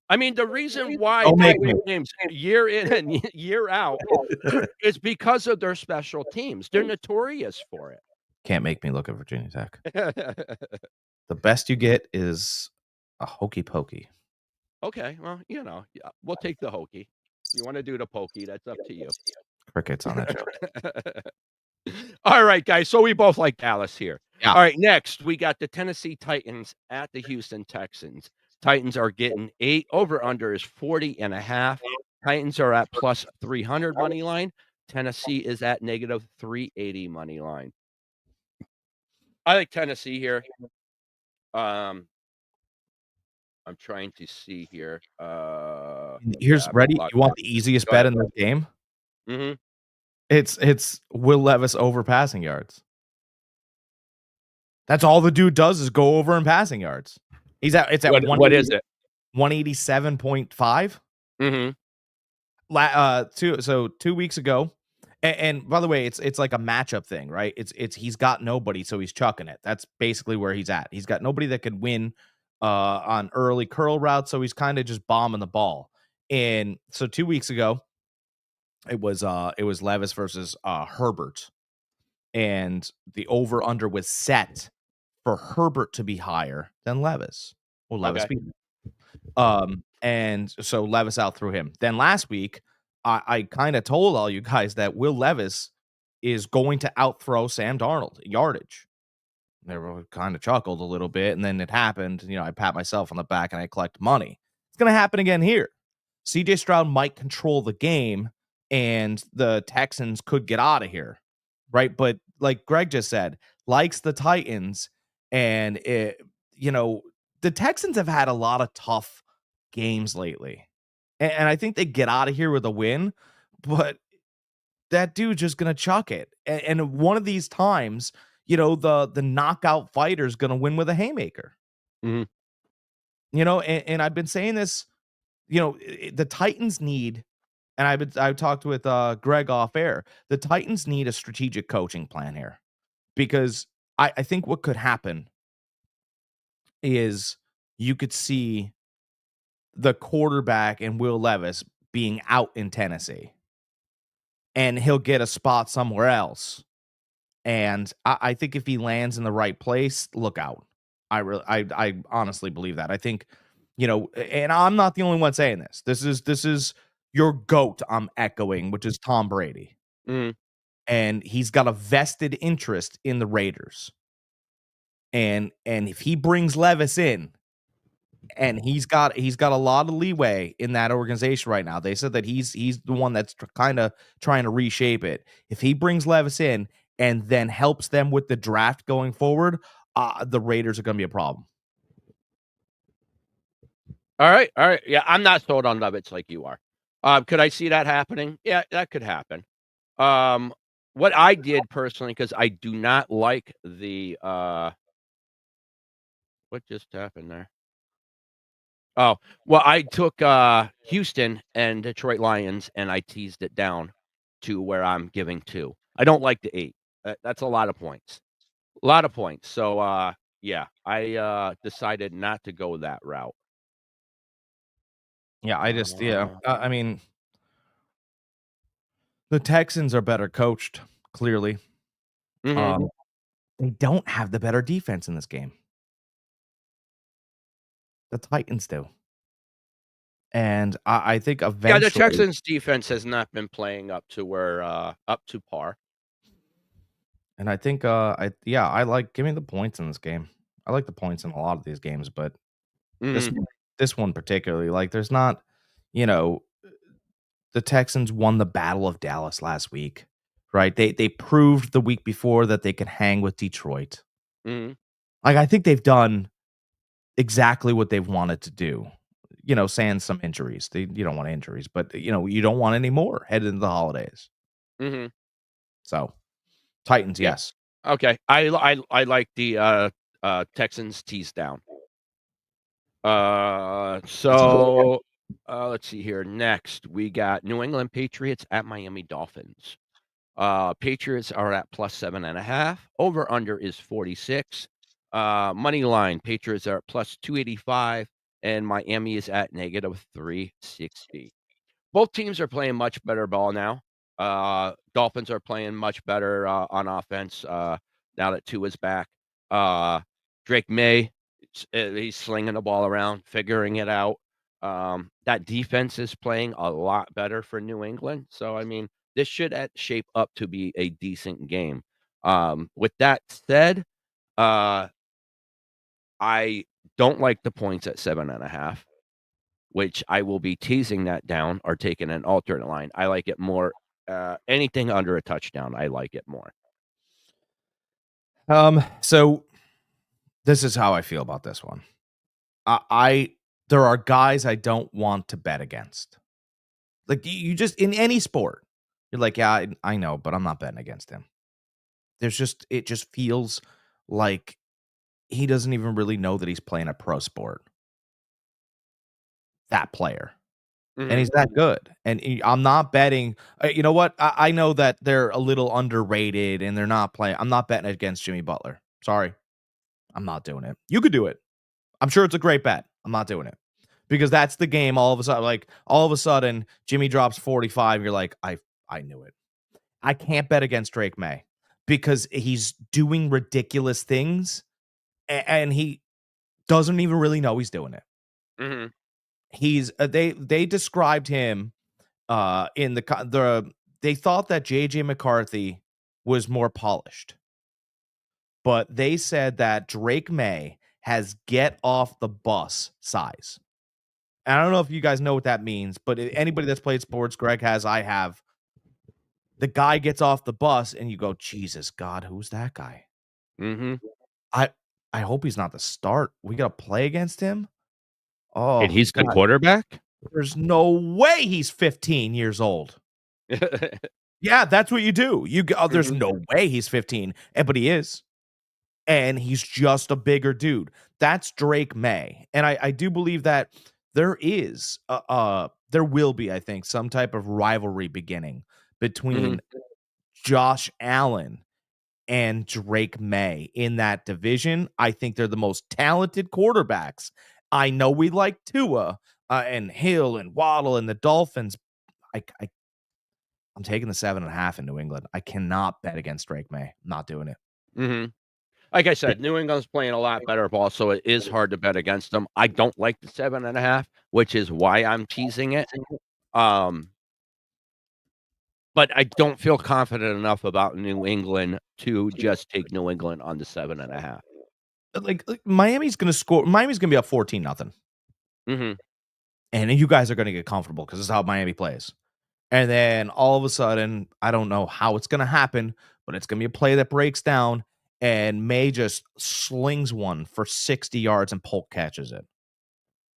I mean, the reason why Don't they make me. win games year in and year out is because of their special teams. They're notorious for it. Can't make me look at Virginia Tech. The best you get is a hokey pokey. Okay, well, yeah, we'll take the hokey. You wanna do the pokey, that's up to you. Crickets on that joke. All right, guys, so we both like Dallas here. Yeah. All right, next, we got the Tennessee Titans at the Houston Texans. Titans are getting 8, over/under is 40.5. Titans are at plus 300 money line. Tennessee is at negative 380 money line. I like Tennessee here. I'm trying to see here. Here's Yeah, ready. luck. You want the easiest Go bet ahead. in this game? Mhm. It's Will Levis over passing yards. That's all the dude does is go over in passing yards. It's at What is it? 187.5. Mhm. 2 weeks ago. And by the way, it's like a matchup thing, right? It's he's got nobody, so he's chucking it. That's basically where he's at. He's got nobody that could win on early curl routes, so he's kind of just bombing the ball. And so 2 weeks ago, it was Levis versus Herbert, and the over under was set for Herbert to be higher than Levis. Well, Levis Okay. beat him. And so Levis out through him. Then last week, I kind of told all you guys that Will Levis is going to outthrow Sam Darnold yardage. Everyone kind of chuckled a little bit, and then it happened. You know, I pat myself on the back and I collect money. It's going to happen again here. CJ Stroud might control the game, and the Texans could get out of here, right? But like Greg just said, likes the Titans, and the Texans have had a lot of tough games lately, and I think they get out of here with a win, but that dude's just gonna chuck it, and one of these times, the knockout fighter is gonna win with a haymaker. Mhm. And I've been saying this. The Titans need, and I've talked with Greg off air. The Titans need a strategic coaching plan here, because I think what could happen is you could see the quarterback and Will Levis being out in Tennessee, and he'll get a spot somewhere else. And I think if he lands in the right place, look out. I honestly believe that. I think, and I'm not the only one saying this. This is your GOAT I'm echoing, which is Tom Brady. Mhm. And he's got a vested interest in the Raiders. And if he brings Levis in, and he's got a lot of leeway in that organization right now. They said that he's the one that's kind of trying to reshape it. If he brings Levis in and then helps them with the draft going forward, the Raiders are going to be a problem. All right, all right. Yeah, I'm not sold on Levis like you are. Could I see that happening? Yeah, that could happen. What I did personally, because I do not like the what just happened there? Oh, well, I took Houston and Detroit Lions and I teased it down to where I'm giving 2. I don't like the 8. That's a lot of points. A lot of points. So yeah, I decided not to go that route. Yeah, I mean, the Texans are better coached, clearly. Mhm. They don't have the better defense in this game. The Titans do. And I think Yeah, the eventually, Texans defense has not been playing up to where up to par. and I think I like, give me the points in this game. I like the points in a lot of these games, but this Mhm. this one particularly, like, there's not, you know, the Texans won the Battle of Dallas last week, right? They proved the week before that they could hang with Detroit. Mhm. Like, I think they've done exactly what they've wanted to do. Sans some injuries. You don't want injuries, but you don't want any more headed into the holidays. Mhm. So, Titans, Yeah. yes. Okay. I like the Texans tease down. So let's see here. Next, we got New England Patriots at Miami Dolphins. Patriots are at +7.5. Over under is 46. Money line, Patriots are at +285, and Miami is at -360. Both teams are playing much better ball now. Dolphins are playing much better on offense now that Tua is back. Uh, Drake May, he's slinging the ball around, figuring it out. That defense is playing a lot better for New England. So, I mean, this should shape up to be a decent game. With that said, uh, I don't like the points at 7.5, which I will be teasing that down or taking an alternate line. I like it more. Anything under a touchdown, I like it more. So this is how I feel about this one. I there are guys I don't want to bet against. Like you just in any sport, you're like, yeah, I know, but I'm not betting against him. It just feels like he doesn't even really know that he's playing a pro sport. That player. And he's that good. And I'm not betting. You know what? I know that they're a little underrated and they're not playing. I'm not betting against Jimmy Butler. Sorry. I'm not doing it. You could do it. I'm sure it's a great bet. I'm not doing it. Because that's the game all of a sudden, Jimmy drops 45. You're like, I knew it. I can't bet against Drake May because he's doing ridiculous things and he doesn't even really know he's doing it. Mm-hmm. He's they described him in they thought that JJ McCarthy was more polished. But they said that Drake May has get off the bus size. And I don't know if you guys know what that means, but anybody that's played sports, Greg has, I have. The guy gets off the bus and you go, Jesus God, who's that guy? Mm-hmm. I hope he's not the start. We got to play against him. Oh, And he's the God. quarterback? There's no way he's 15 years old. Yeah, that's what you do. There's no way he's 15, but he is. And he's just a bigger dude. That's Drake May. And I do believe that there will be, I think, some type of rivalry beginning between Josh Allen and Drake May in that division. I think they're the most talented quarterbacks. I know we like Tua and Hill and Waddle and the Dolphins. I'm taking the 7.5 in New England. I cannot bet against Drake May. I'm not doing it. Mm-hmm. Like I said, New England's playing a lot better ball, so it is hard to bet against them. I don't like the 7.5, which is why I'm teasing it. But I don't feel confident enough about New England to just take New England on the 7.5. Like Miami's going to score. Miami's going to be up 14-0. Mm-hmm. And you guys are going to get comfortable because this is how Miami plays. And then all of a sudden, I don't know how it's going to happen, but it's going to be a play that breaks down and May just slings one for 60 yards and Polk catches it.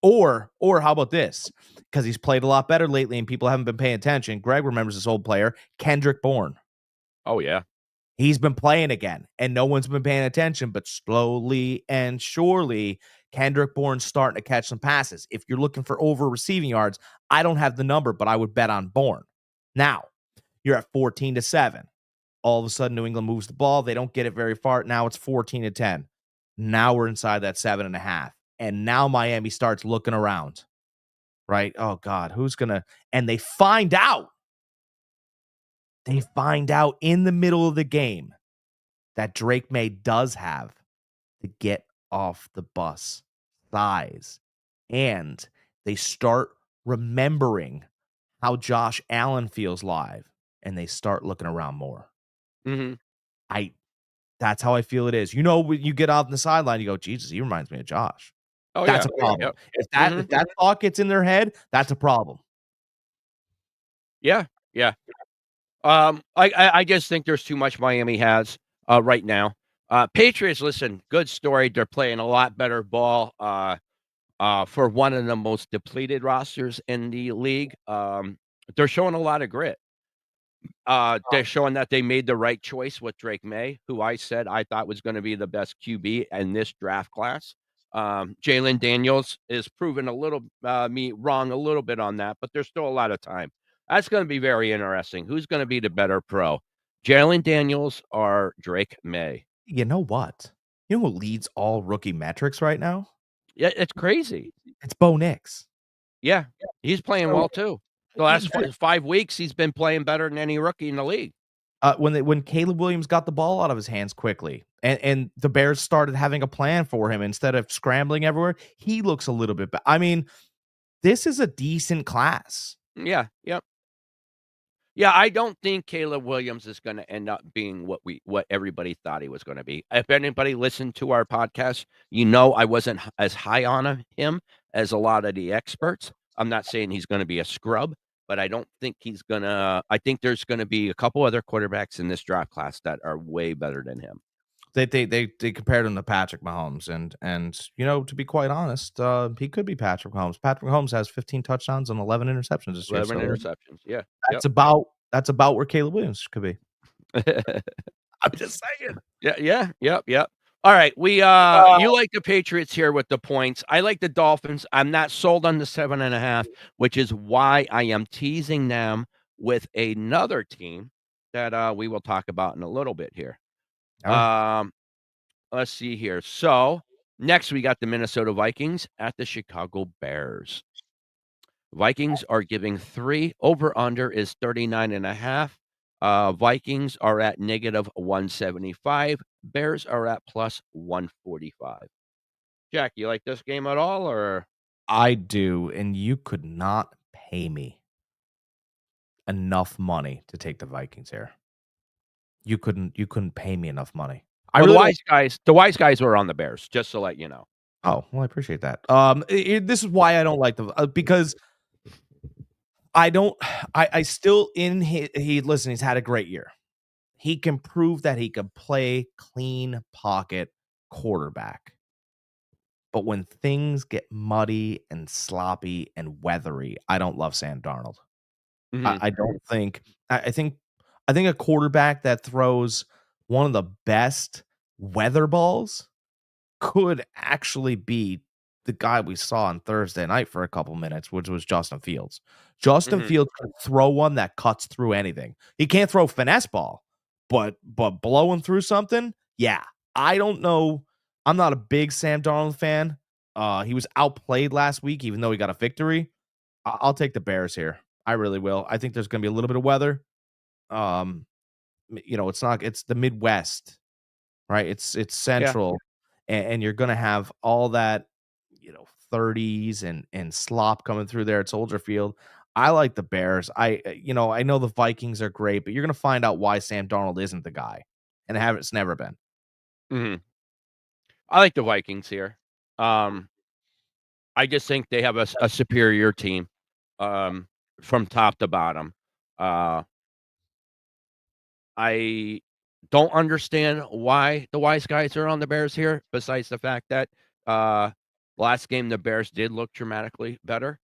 Or how about this? Because he's played a lot better lately and people haven't been paying attention. Greg remembers this old player, Kendrick Bourne. Oh, yeah. He's been playing again and no one's been paying attention, but slowly and surely, Kendrick Bourne's starting to catch some passes. If you're looking for over receiving yards, I don't have the number, but I would bet on Bourne. Now, you're at 14-7. All of a sudden, New England moves the ball. They don't get it very far. Now it's 14-10. Now we're inside that 7.5. And now Miami starts looking around. Right? Oh, God, who's going to... And they find out. They find out in the middle of the game that Drake May does have the get off the bus size. And they start remembering how Josh Allen feels live. And they start looking around more. Mm-hmm. That's how I feel it is. You know, when you get out on the sideline, you go, Jesus, he reminds me of Josh. Oh, That's yeah. a problem. Yep. If that thought gets in their head, that's a problem. Yeah. Yeah. I just think there's too much Miami has right now. Patriots, listen, good story. They're playing a lot better ball for one of the most depleted rosters in the league. They're showing a lot of grit. They're showing that they made the right choice with Drake May, who I said I thought was going to be the best QB in this draft class. Jalen Daniels is proving me wrong a little bit on that, but there's still a lot of time. That's going to be very interesting. Who's going to be the better pro? Jalen Daniels or Drake May. You know what? You know who leads all rookie metrics right now? Yeah, it's crazy. It's Bo Nix. Yeah, he's playing So, well too. The last 5 weeks, he's been playing better than any rookie in the league. When Caleb Williams got the ball out of his hands quickly, and the Bears started having a plan for him instead of scrambling everywhere, he looks a little bit better. I mean, this is a decent class. Yeah, yep. Yeah, I don't think Caleb Williams is gonna end up being what everybody thought he was gonna be. If anybody listened to our podcast, you know I wasn't as high on him as a lot of the experts. I'm not saying he's gonna be a scrub, but I don't think he's gonna I think there's gonna be a couple other quarterbacks in this draft class that are way better than him. They compared him to Patrick Mahomes, and to be quite honest, he could be Patrick Mahomes. Patrick Mahomes has 15 touchdowns and 11 interceptions this year. 11 So interceptions. Yeah. that's about where Caleb Williams could be. Yep. I'm just saying. Yep. All right, we you like the Patriots here with the points. I like the Dolphins. I'm not sold on the 7.5, which is why I am teasing them with another team that we will talk about in a little bit here. All right. Let's see here. So next we got the Minnesota Vikings at the Chicago Bears. Vikings are giving 3. Over under is 39.5. Vikings are at -175. Bears are at +145. Jack, you like this game at all, or? I do, and you could not pay me enough money to take the Vikings here. You couldn't pay me enough money. Well, the wise guys were on the Bears, just to let you know. Oh, well, I appreciate that. This is why I don't like because I still listen, he's had a great year. He can prove that he can play clean pocket quarterback. But when things get muddy and sloppy and weathery, I don't love Sam Darnold. I don't think I think a quarterback that throws one of the best weather balls could actually be the guy we saw on Thursday night for a couple minutes, which was Justin Fields. Justin Fields could throw one that cuts through anything. He can't throw finesse ball, but blowing through something, yeah. I don't know. I'm not a big Sam Darnold fan. He was outplayed last week, even though he got a victory. I'll take the Bears here. I really will. I think there's going to be a little bit of weather. It's the Midwest, right? It's central, and you're going to have all that, 30s and slop coming through there at Soldier Field. I like the Bears. I know the Vikings are great, but you're going to find out why Sam Darnold isn't the guy, and it's never been. I like the Vikings here. I just think they have a superior team from top to bottom. I don't understand why the wise guys are on the Bears here, besides the fact that last game the Bears did look dramatically better,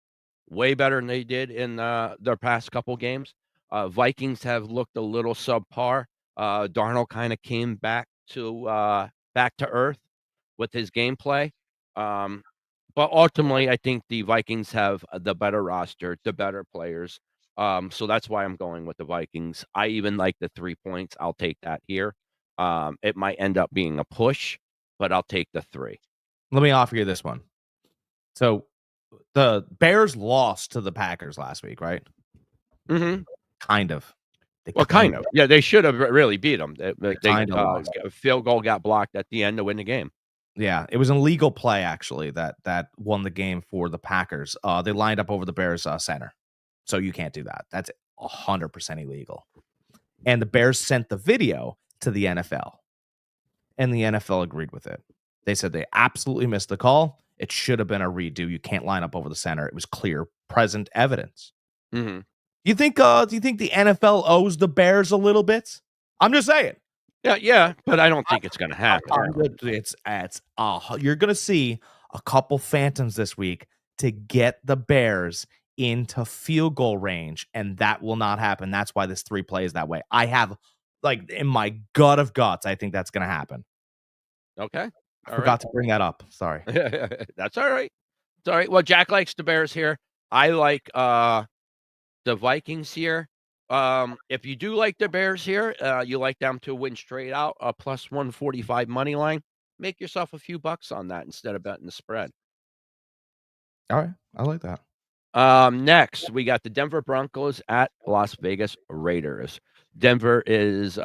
way better than they did in their past couple games. Vikings have looked a little subpar. Darnold kind of came back to earth with his gameplay. But ultimately, I think the Vikings have the better roster, the better players. So that's why I'm going with the Vikings. I even like the 3 points. I'll take that here. It might end up being a push, but I'll take the 3. Let me offer you this one. So the Bears lost to the Packers last week, right? Kind of. Kind of. Yeah, they should have really beat them. A field goal got blocked at the end to win the game. Yeah, it was an illegal play, actually, that won the game for the Packers. They lined up over the Bears center. So you can't do that. That's 100% illegal. And the Bears sent the video to the NFL. And the NFL agreed with it. They said they absolutely missed the call. It should have been a redo. You can't line up over the center. It was clear, present evidence. Do you think the NFL owes the Bears a little bit? I'm just saying. Yeah, but I don't think it's going to happen. You're going to see a couple phantoms this week to get the Bears into field goal range, and that will not happen. That's why this 3 plays that way. I have, in my gut of guts, I think that's going to happen. Okay. I forgot to bring that up. Sorry. That's all right. It's all right. Well, Jack likes the Bears here. I like the Vikings here. If you do like the Bears here, you like them to win straight out, a plus 145 money line, make yourself a few bucks on that instead of betting the spread. All right, I like that. Next, we got the Denver Broncos at Las Vegas Raiders. Denver is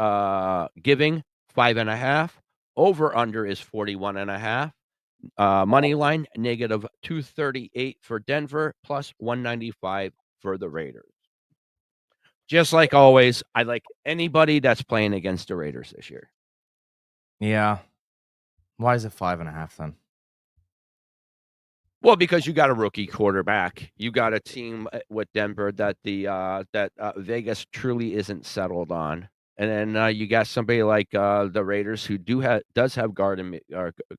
giving 5.5. Over under is 41.5. Money line negative 238 for Denver, plus 195 for the Raiders. Just like always, I like anybody that's playing against the Raiders this year. Yeah. Why is it 5.5 then? Well, because you got a rookie quarterback, you got a team with Denver that Vegas truly isn't settled on, and then you got somebody like the Raiders who does have Gardner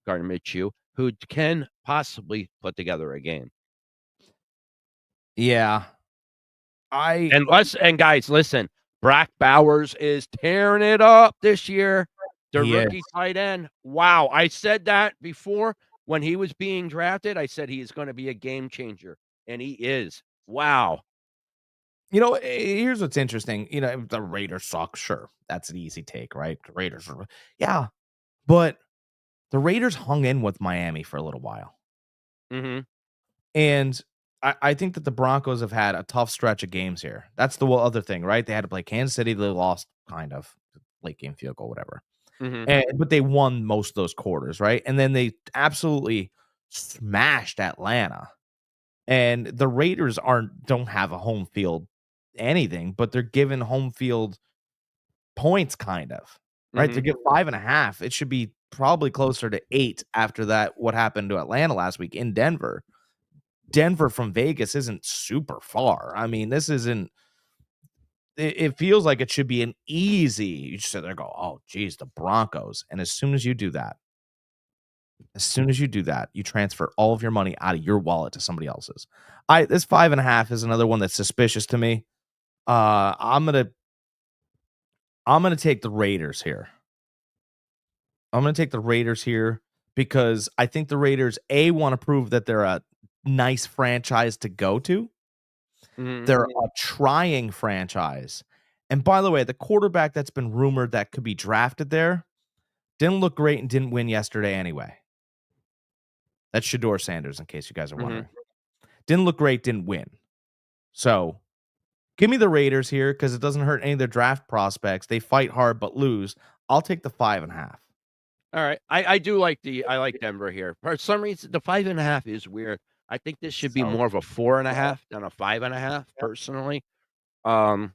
Minshew, who can possibly put together a game. Yeah. And guys, listen, Brock Bowers is tearing it up this year. The rookie tight end. Wow, I said that before. When he was being drafted, I said he is going to be a game changer, and he is. Wow. Here's what's interesting. The Raiders suck. Sure, that's an easy take, right? The Raiders are, yeah, but the Raiders hung in with Miami for a little while, Mm-hmm. and I think that the Broncos have had a tough stretch of games here. That's the other thing, right? They had to play Kansas City. They lost, kind of, late game field goal, whatever. Mm-hmm. But they won most of those quarters, right? And then they absolutely smashed Atlanta. And the Raiders don't have a home field anything, but they're given home field points, kind of, right? Mm-hmm. To get 5.5, it should be probably closer to 8 after that. What happened to Atlanta last week in Denver? Denver from Vegas isn't super far. I mean, this isn't. It feels like it should be an easy. You just sit there and go, oh, geez, the Broncos. And as soon as you do that, you transfer all of your money out of your wallet to somebody else's. This 5.5 is another one that's suspicious to me. I'm gonna take the Raiders here. Because I think the Raiders want to prove that they're a nice franchise to go to. Mm-hmm. They're a trying franchise. And by the way, the quarterback that's been rumored that could be drafted there didn't look great and didn't win yesterday anyway. That's Shedeur Sanders, in case you guys are wondering. Didn't look great, didn't win. So give me the Raiders here because it doesn't hurt any of their draft prospects. They fight hard but lose. I'll take the 5.5. All right. I like Denver here. For some reason, the 5.5 is weird. I think this should be more of a 4.5 than a 5.5, personally. But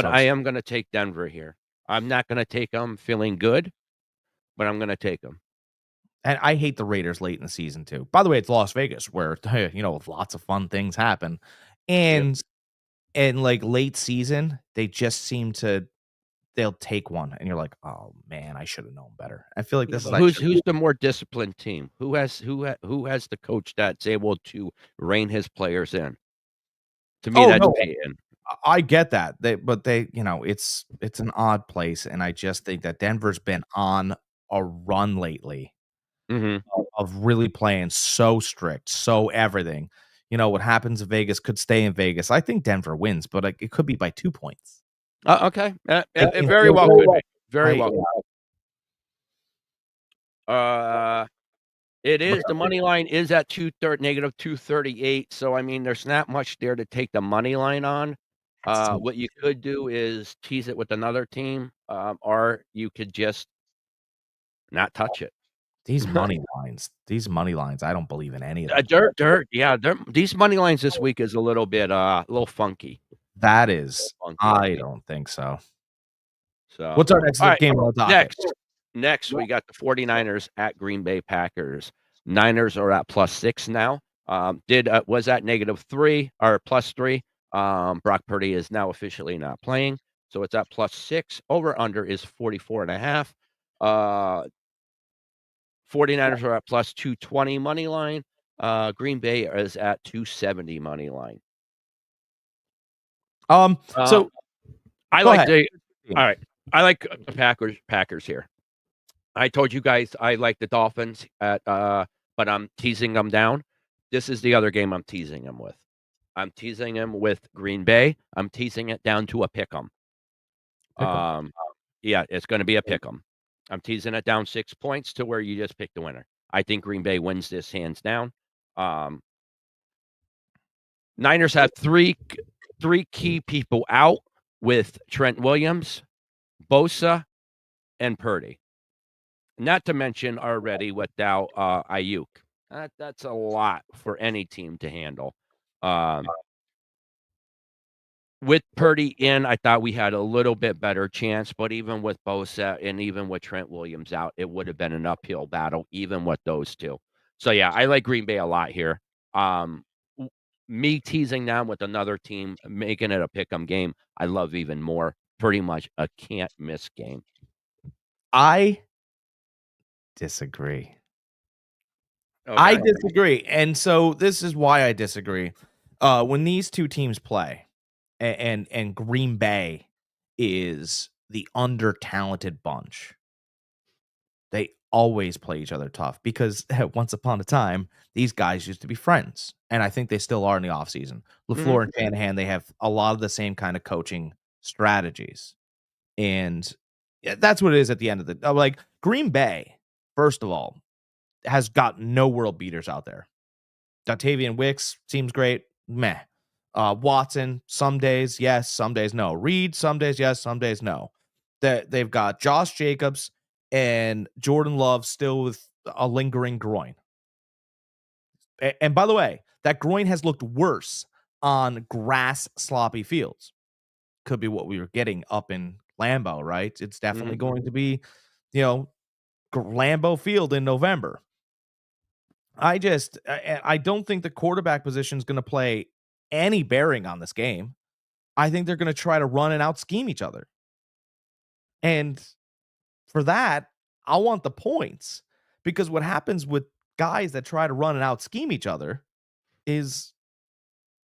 I am going to take Denver here. I'm not going to take them feeling good, but I'm going to take them. And I hate the Raiders late in the season, too. By the way, it's Las Vegas where, lots of fun things happen. And like late season, they just seem to, they'll take one. And you're like, oh, man, I should have known better. I feel like this is who's the more disciplined team? Who has the coach that's able to rein his players in? To me, that's Peyton. I get that. It's an odd place. And I just think that Denver's been on a run lately. Mm-hmm. Of really playing so strict, so everything. What happens in Vegas could stay in Vegas. I think Denver wins, but it could be by 2 points. Okay. It very well could be. Very well. It is. The money line is at negative 238. So, I mean, there's not much there to take the money line on. What you could do is tease it with another team, or you could just not touch it. These money lines, I don't believe in any of them. These money lines this week is a little funky. That is, I don't think so. So what's our next game on the docket? Next, we got the 49ers at Green Bay Packers. Niners are at +6 now. Was at -3 or +3. Brock Purdy is now officially not playing, so it's at +6. Over under is 44.5. 49ers are at +220 money line. Green Bay is at 270 money line. So I like the Packers here. I told you guys I like the Dolphins but I'm teasing them down. This is the other game I'm teasing them with. I'm teasing him with Green Bay. I'm teasing it down to a pick 'em. Yeah, it's going to be a pick 'em. I'm teasing it down 6 points to where you just pick the winner. I think Green Bay wins this hands down. Niners have three key people out with Trent Williams, Bosa, and Purdy. Not to mention already without Ayuk. That's a lot for any team to handle. With Purdy in, I thought we had a little bit better chance, but even with Bosa and even with Trent Williams out, it would have been an uphill battle, even with those two. So, yeah, I like Green Bay a lot here. Me teasing them with another team, making it a pick-em game, I love even more. Pretty much a can't-miss game. I disagree. Okay. I disagree. And so this is why I disagree. When these two teams play, and Green Bay is the under-talented bunch, they always play each other tough because once upon a time, these guys used to be friends. And I think they still are in the offseason. LaFleur and Shanahan, they have a lot of the same kind of coaching strategies. And that's what it is at the end of the like Green Bay, first of all, has got no world beaters out there. Dotavian Wicks seems great. Meh. Watson, some days yes, some days no. Reed, some days yes, some days no. They've got Josh Jacobs and Jordan Love still with a lingering groin. And by the way, that groin has looked worse on grass sloppy fields. Could be what we were getting up in Lambeau, right? It's definitely going to be, Lambeau Field in November. I don't think the quarterback position is going to play any bearing on this game. I think they're going to try to run and out scheme each other. And for that, I want the points, because what happens with guys that try to run and out scheme each other is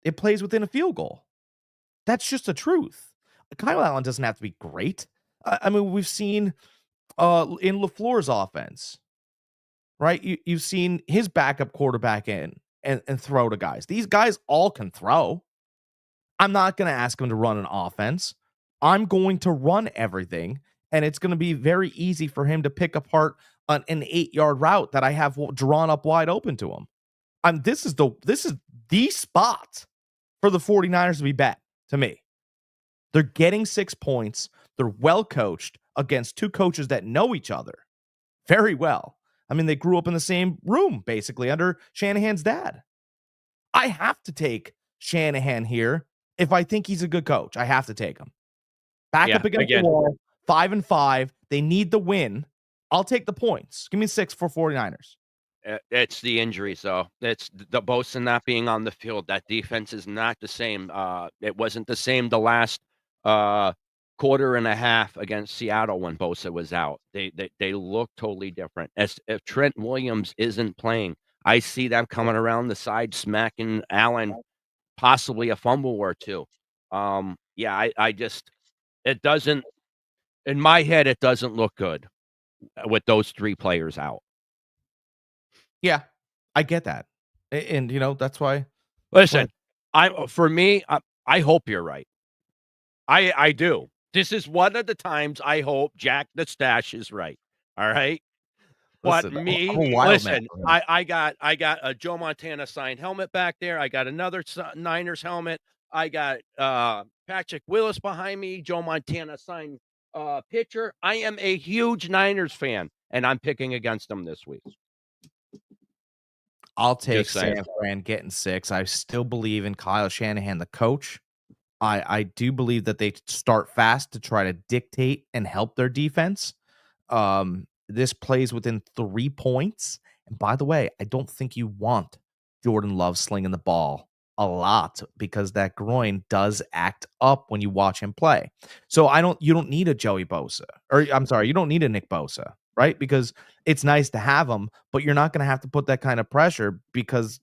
it plays within a field goal. That's just the truth. Kyle Allen doesn't have to be great. I mean, we've seen in LaFleur's offense, right? You've seen his backup quarterback in and throw to guys. These guys all can throw. I'm not going to ask him to run an offense. I'm going to run everything, and it's going to be very easy for him to pick apart an 8-yard route that I have drawn up wide open to him. This is the spot for the 49ers to be bet to me. They're getting 6 points. They're well coached against two coaches that know each other very well. I mean, they grew up in the same room, basically, under Shanahan's dad. I have to take Shanahan here if I think he's a good coach. I have to take him. Back up against the wall, 5-5. They need the win. I'll take the points. Give me 6 for 49ers. It's the injuries, though. It's the Bosa not being on the field. That defense is not the same. It wasn't the same the last quarter and a half against Seattle when Bosa was out. They look totally different. If Trent Williams isn't playing, I see them coming around the side, smacking Allen, possibly a fumble or two. It doesn't, in my head, it doesn't look good with those three players out. Yeah, I get that. And that's why. Listen, I hope you're right. I do. This is one of the times I hope Jack the Stash is right. All right. But listen, I got a Joe Montana signed helmet back there. I got another Niners helmet. I got Patrick Willis behind me, Joe Montana signed pitcher. I am a huge Niners fan, and I'm picking against them this week. I'll take San Fran getting 6. I still believe in Kyle Shanahan, the coach. I do believe that they start fast to try to dictate and help their defense. This plays within 3 points. And by the way, I don't think you want Jordan Love slinging the ball a lot, because that groin does act up when you watch him play. So you don't need a Joey Bosa, or I'm sorry, you don't need a Nick Bosa, right? Because it's nice to have him, but you're not going to have to put that kind of pressure because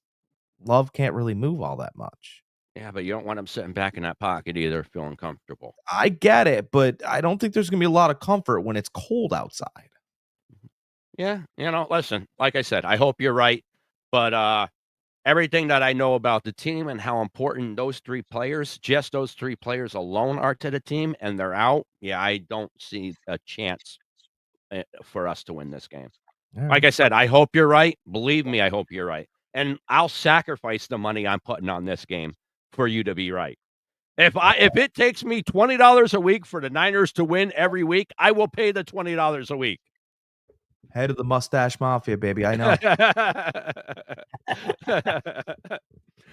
Love can't really move all that much. Yeah, but you don't want him sitting back in that pocket either, feeling comfortable. I get it, but I don't think there's going to be a lot of comfort when it's cold outside. Yeah, listen, like I said, I hope you're right, but everything that I know about the team and how important those 3 players, just those 3 players alone are to the team, and they're out, yeah, I don't see a chance, for us to win this game. All Like right. I said, I hope you're right. Believe me, I hope you're right. And I'll sacrifice the money I'm putting on this game for you to be right. If it takes me $20 a week for the Niners to win every week, I will pay the $20 a week. Head of the mustache mafia, baby. I know.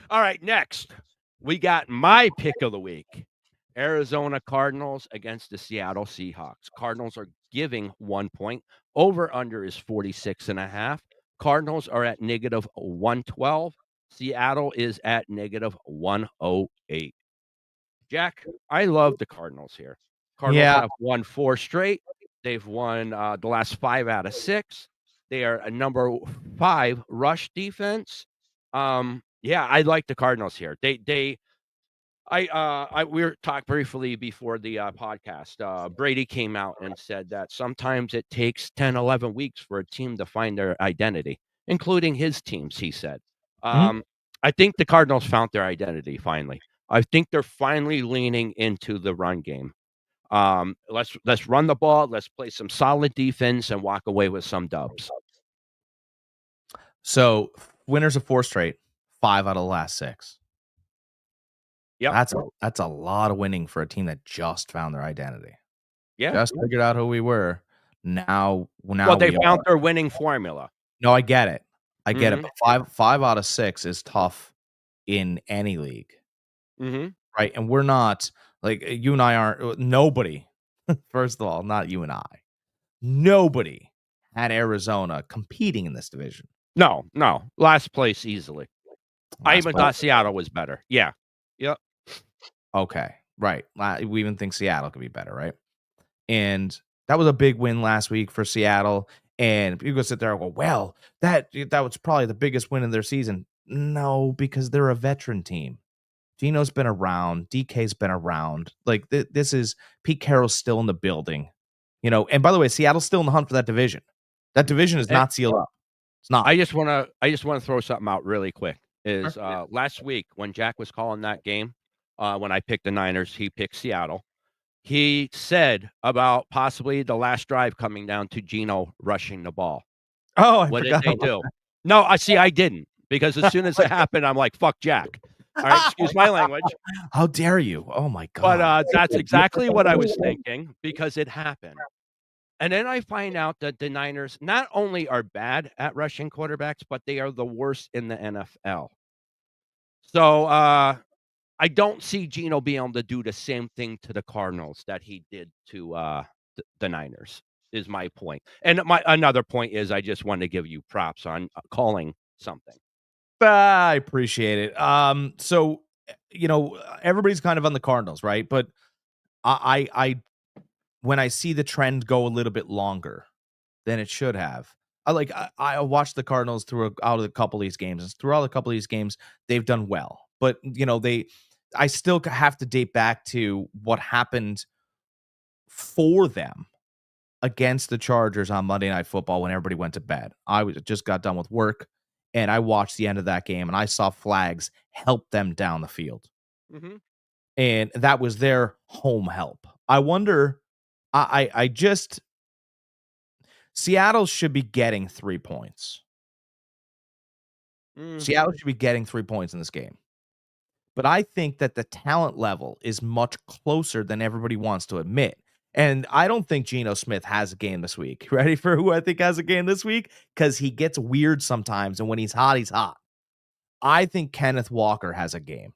All right, next, we got my pick of the week. Arizona Cardinals against the Seattle Seahawks. Cardinals are giving 1 point. Over under is 46.5. Cardinals are at negative 112. Seattle is at negative 108. Jack, I love the Cardinals here. Cardinals Yeah. have won 4 straight. They've won the last 5 out of 6. They are a number 5 rush defense. Yeah, I like the Cardinals here. We were talked briefly before the podcast. Brady came out and said that sometimes it takes 10, 11 weeks for a team to find their identity, including his teams, he said. Mhm. I think the Cardinals found their identity finally. I think they're finally leaning into the run game. Let's run the ball, let's play some solid defense and walk away with some dubs. So winners of 4 straight, 5 out of the last 6. Yep. That's a lot of winning for a team that just found their identity. Yeah. Just figured out who we were. Now Well, they we found are. their winning formula. No, I get it. I get it. Mhm. But 5 out of 6 is tough in any league, Mhm. right? And we're not like you and I aren't. Nobody, first of all, not you and I. Nobody had Arizona competing in this division. No. Last place easily. I Last even place. thought Seattle was better. Yeah. Yep. Okay, right. We even think Seattle could be better, right? And that was a big win last week for Seattle. And people sit there and go, well, that was probably the biggest win in their season. No, because they're a veteran team. Gino's been around. DK's been around. Like this is Pete Carroll's still in the building, And by the way, Seattle's still in the hunt for that division. That division is And not sealed up. It's not. I just wanna throw something out really quick. Is Sure. last week when Jack was calling that game, when I picked the Niners, he picked Seattle. He said about possibly the last drive coming down to Gino rushing the ball. Oh, I What did forgot they about do? No, I didn't, because as soon as it happened, I'm like, "Fuck Jack." All right, excuse my language, How dare you? Oh my but, god. that's exactly what I was thinking because it happened. And then I find out that the Niners not only are bad at rushing quarterbacks, but they are the worst in the NFL. So, I don't see Gino being able to do the same thing to the Cardinals that he did to, the Niners, is my point. And my another point is I just wanted to give you props on, calling something. I appreciate it. So everybody's kind of on the Cardinals, right? But I when I see the trend go a little bit longer than it should have, I watched the Cardinals throughout a couple of these games, and throughout a couple of these games, they've done well. But I still have to date back to what happened for them against the Chargers on Monday Night Football when everybody went to bed. Just got done with work, and I watched the end of that game, and I saw flags help them down the field. Mhm. And that was their home help. I wonder, I just Seattle should be getting 3 points. Mhm. Seattle should be getting 3 points in this game. But I think that the talent level is much closer than everybody wants to admit. And I don't think Geno Smith has a game this week. Ready for who I think has a game this week? Because he gets weird sometimes, and when he's hot, he's hot. I think Kenneth Walker has a game.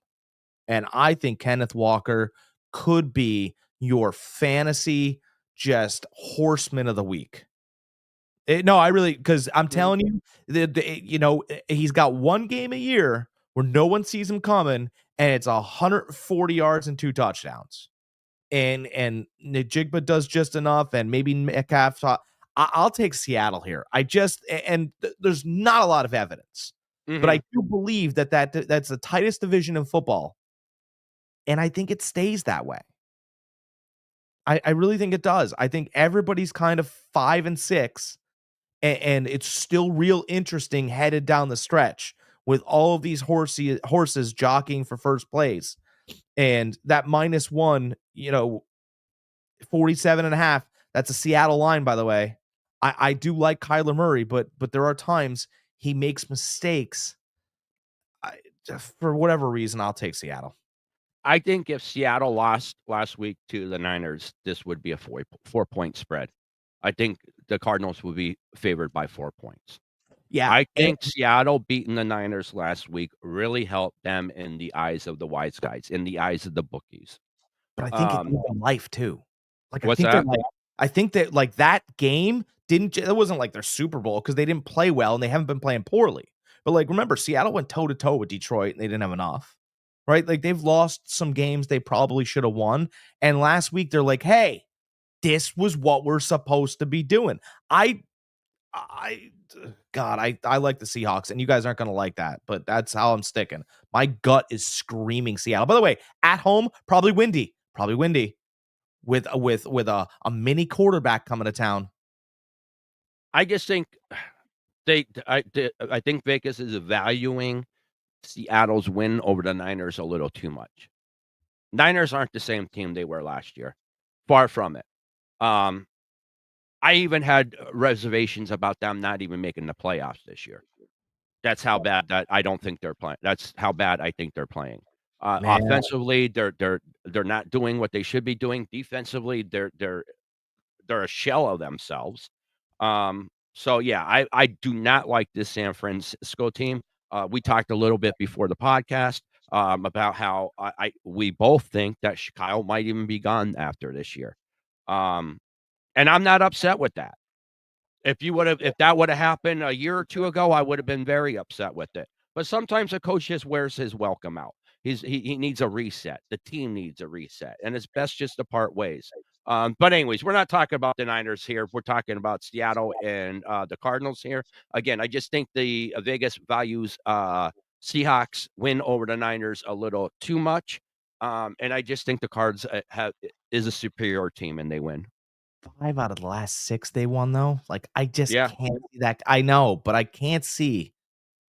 And I think Kenneth Walker could be your fantasy just horseman of the week. No, I really, because I'm telling you, he's got one game a year where no one sees him coming, and it's 140 yards and 2 touchdowns. And Njigba does just enough, and maybe Metcalf. I'll take Seattle here. There's not a lot of evidence, but I Mhm. do believe that's the tightest division in football, and I think it stays that way. I really think it does. I think everybody's kind of 5 and 6. And it's still real interesting headed down the stretch with all of these horses jockeying for first place. And that -1, 47.5, that's a Seattle line, by the way. I do like Kyler Murray, but there are times he makes mistakes. For whatever reason, I'll take Seattle. I think if Seattle lost last week to the Niners, this would be a 4-point spread. I think the Cardinals would be favored by 4 points. Yeah, I think Seattle beating the Niners last week really helped them in the eyes of the wise guys, in the eyes of the bookies. but I think it gave them life too. Like What's that? I think that like that game it wasn't like their Super Bowl because they didn't play well and they haven't been playing poorly. But like remember, Seattle went toe to toe with Detroit and they didn't have enough. Right? Like they've lost some games they probably should have won. And last week they're like, hey, this was what we're supposed to be doing. I like the Seahawks, and you guys aren't gonna like that, but that's how I'm sticking. My gut is screaming Seattle. By the way, at home, probably windy with a mini quarterback coming to town. I just think I think Vegas is valuing Seattle's win over the Niners a little too much. Niners aren't the same team they were last year. Far from it. I even had reservations about them not even making the playoffs this year. That's how bad that I don't think they're playing. That's how bad I think they're playing. Offensively, they're not doing what they should be doing. Defensively, they're a shell of themselves. So yeah, I do not like this San Francisco team. We talked a little bit before the podcast about how we both think that Kyle might even be gone after this year. And I'm not upset with that. If that would have happened a year or two ago, I would have been very upset with it. But sometimes a coach just wears his welcome out. He needs a reset. The team needs a reset, and it's best just to part ways. But anyways, we're not talking about the Niners here. We're talking about Seattle and the Cardinals here. Again, I just think the Vegas values Seahawks win over the Niners a little too much, and I just think the Cards is a superior team and they win. 5 out of the last 6 they won, though. Like, I just Yeah. can't see that. I know, but I can't see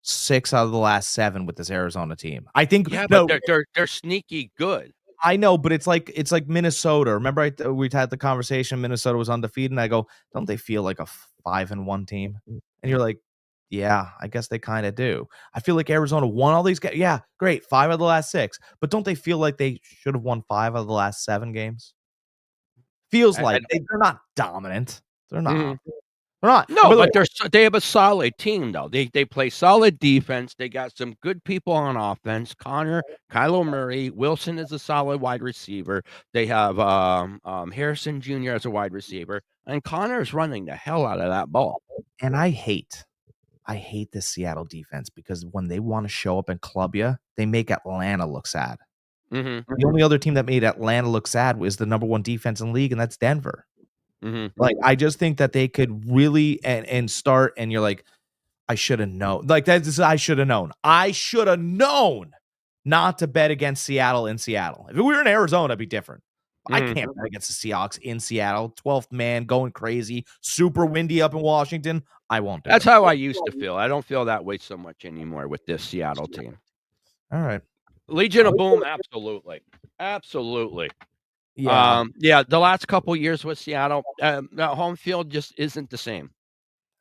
6 out of the last 7 with this Arizona team. I think Yeah, no, but they're sneaky good. I know, but it's like Minnesota. Remember, we had the conversation. Minnesota was undefeated, and I go, "Don't they feel like a 5-1 team?" And you're like, "Yeah, I guess they kind of do." I feel like Arizona won all these games. Yeah, great, 5 out of the last 6, but don't they feel like they should have won 5 out of the last 7 games? Feels I like they're not dominant. They're not. Mhm. They're not. No, By the but way, they have a solid team, though. They play solid defense. They got some good people on offense. Kyler Murray, Wilson is a solid wide receiver. They have Harrison Jr. as a wide receiver, and Connor is running the hell out of that ball. and I hate this Seattle defense because when they want to show up and club you, they make Atlanta look sad. Mm-hmm. The only other team that made Atlanta look sad was the number 1 defense in the league, and that's Denver. Mm-hmm. Like, I just think that they could really and start, and you're like, I should have known. Like, that's I should have known. I should have known not to bet against Seattle in Seattle. If we were in Arizona, it'd be different. I can't bet against the Seahawks in Seattle. 12th man going crazy, super windy up in Washington. I won't do That's it. how I used to feel. I don't feel that way so much anymore with this Seattle team. All right. Legion of Boom, absolutely. Absolutely. Yeah. Yeah, the last couple years with Seattle, that home field just isn't the same.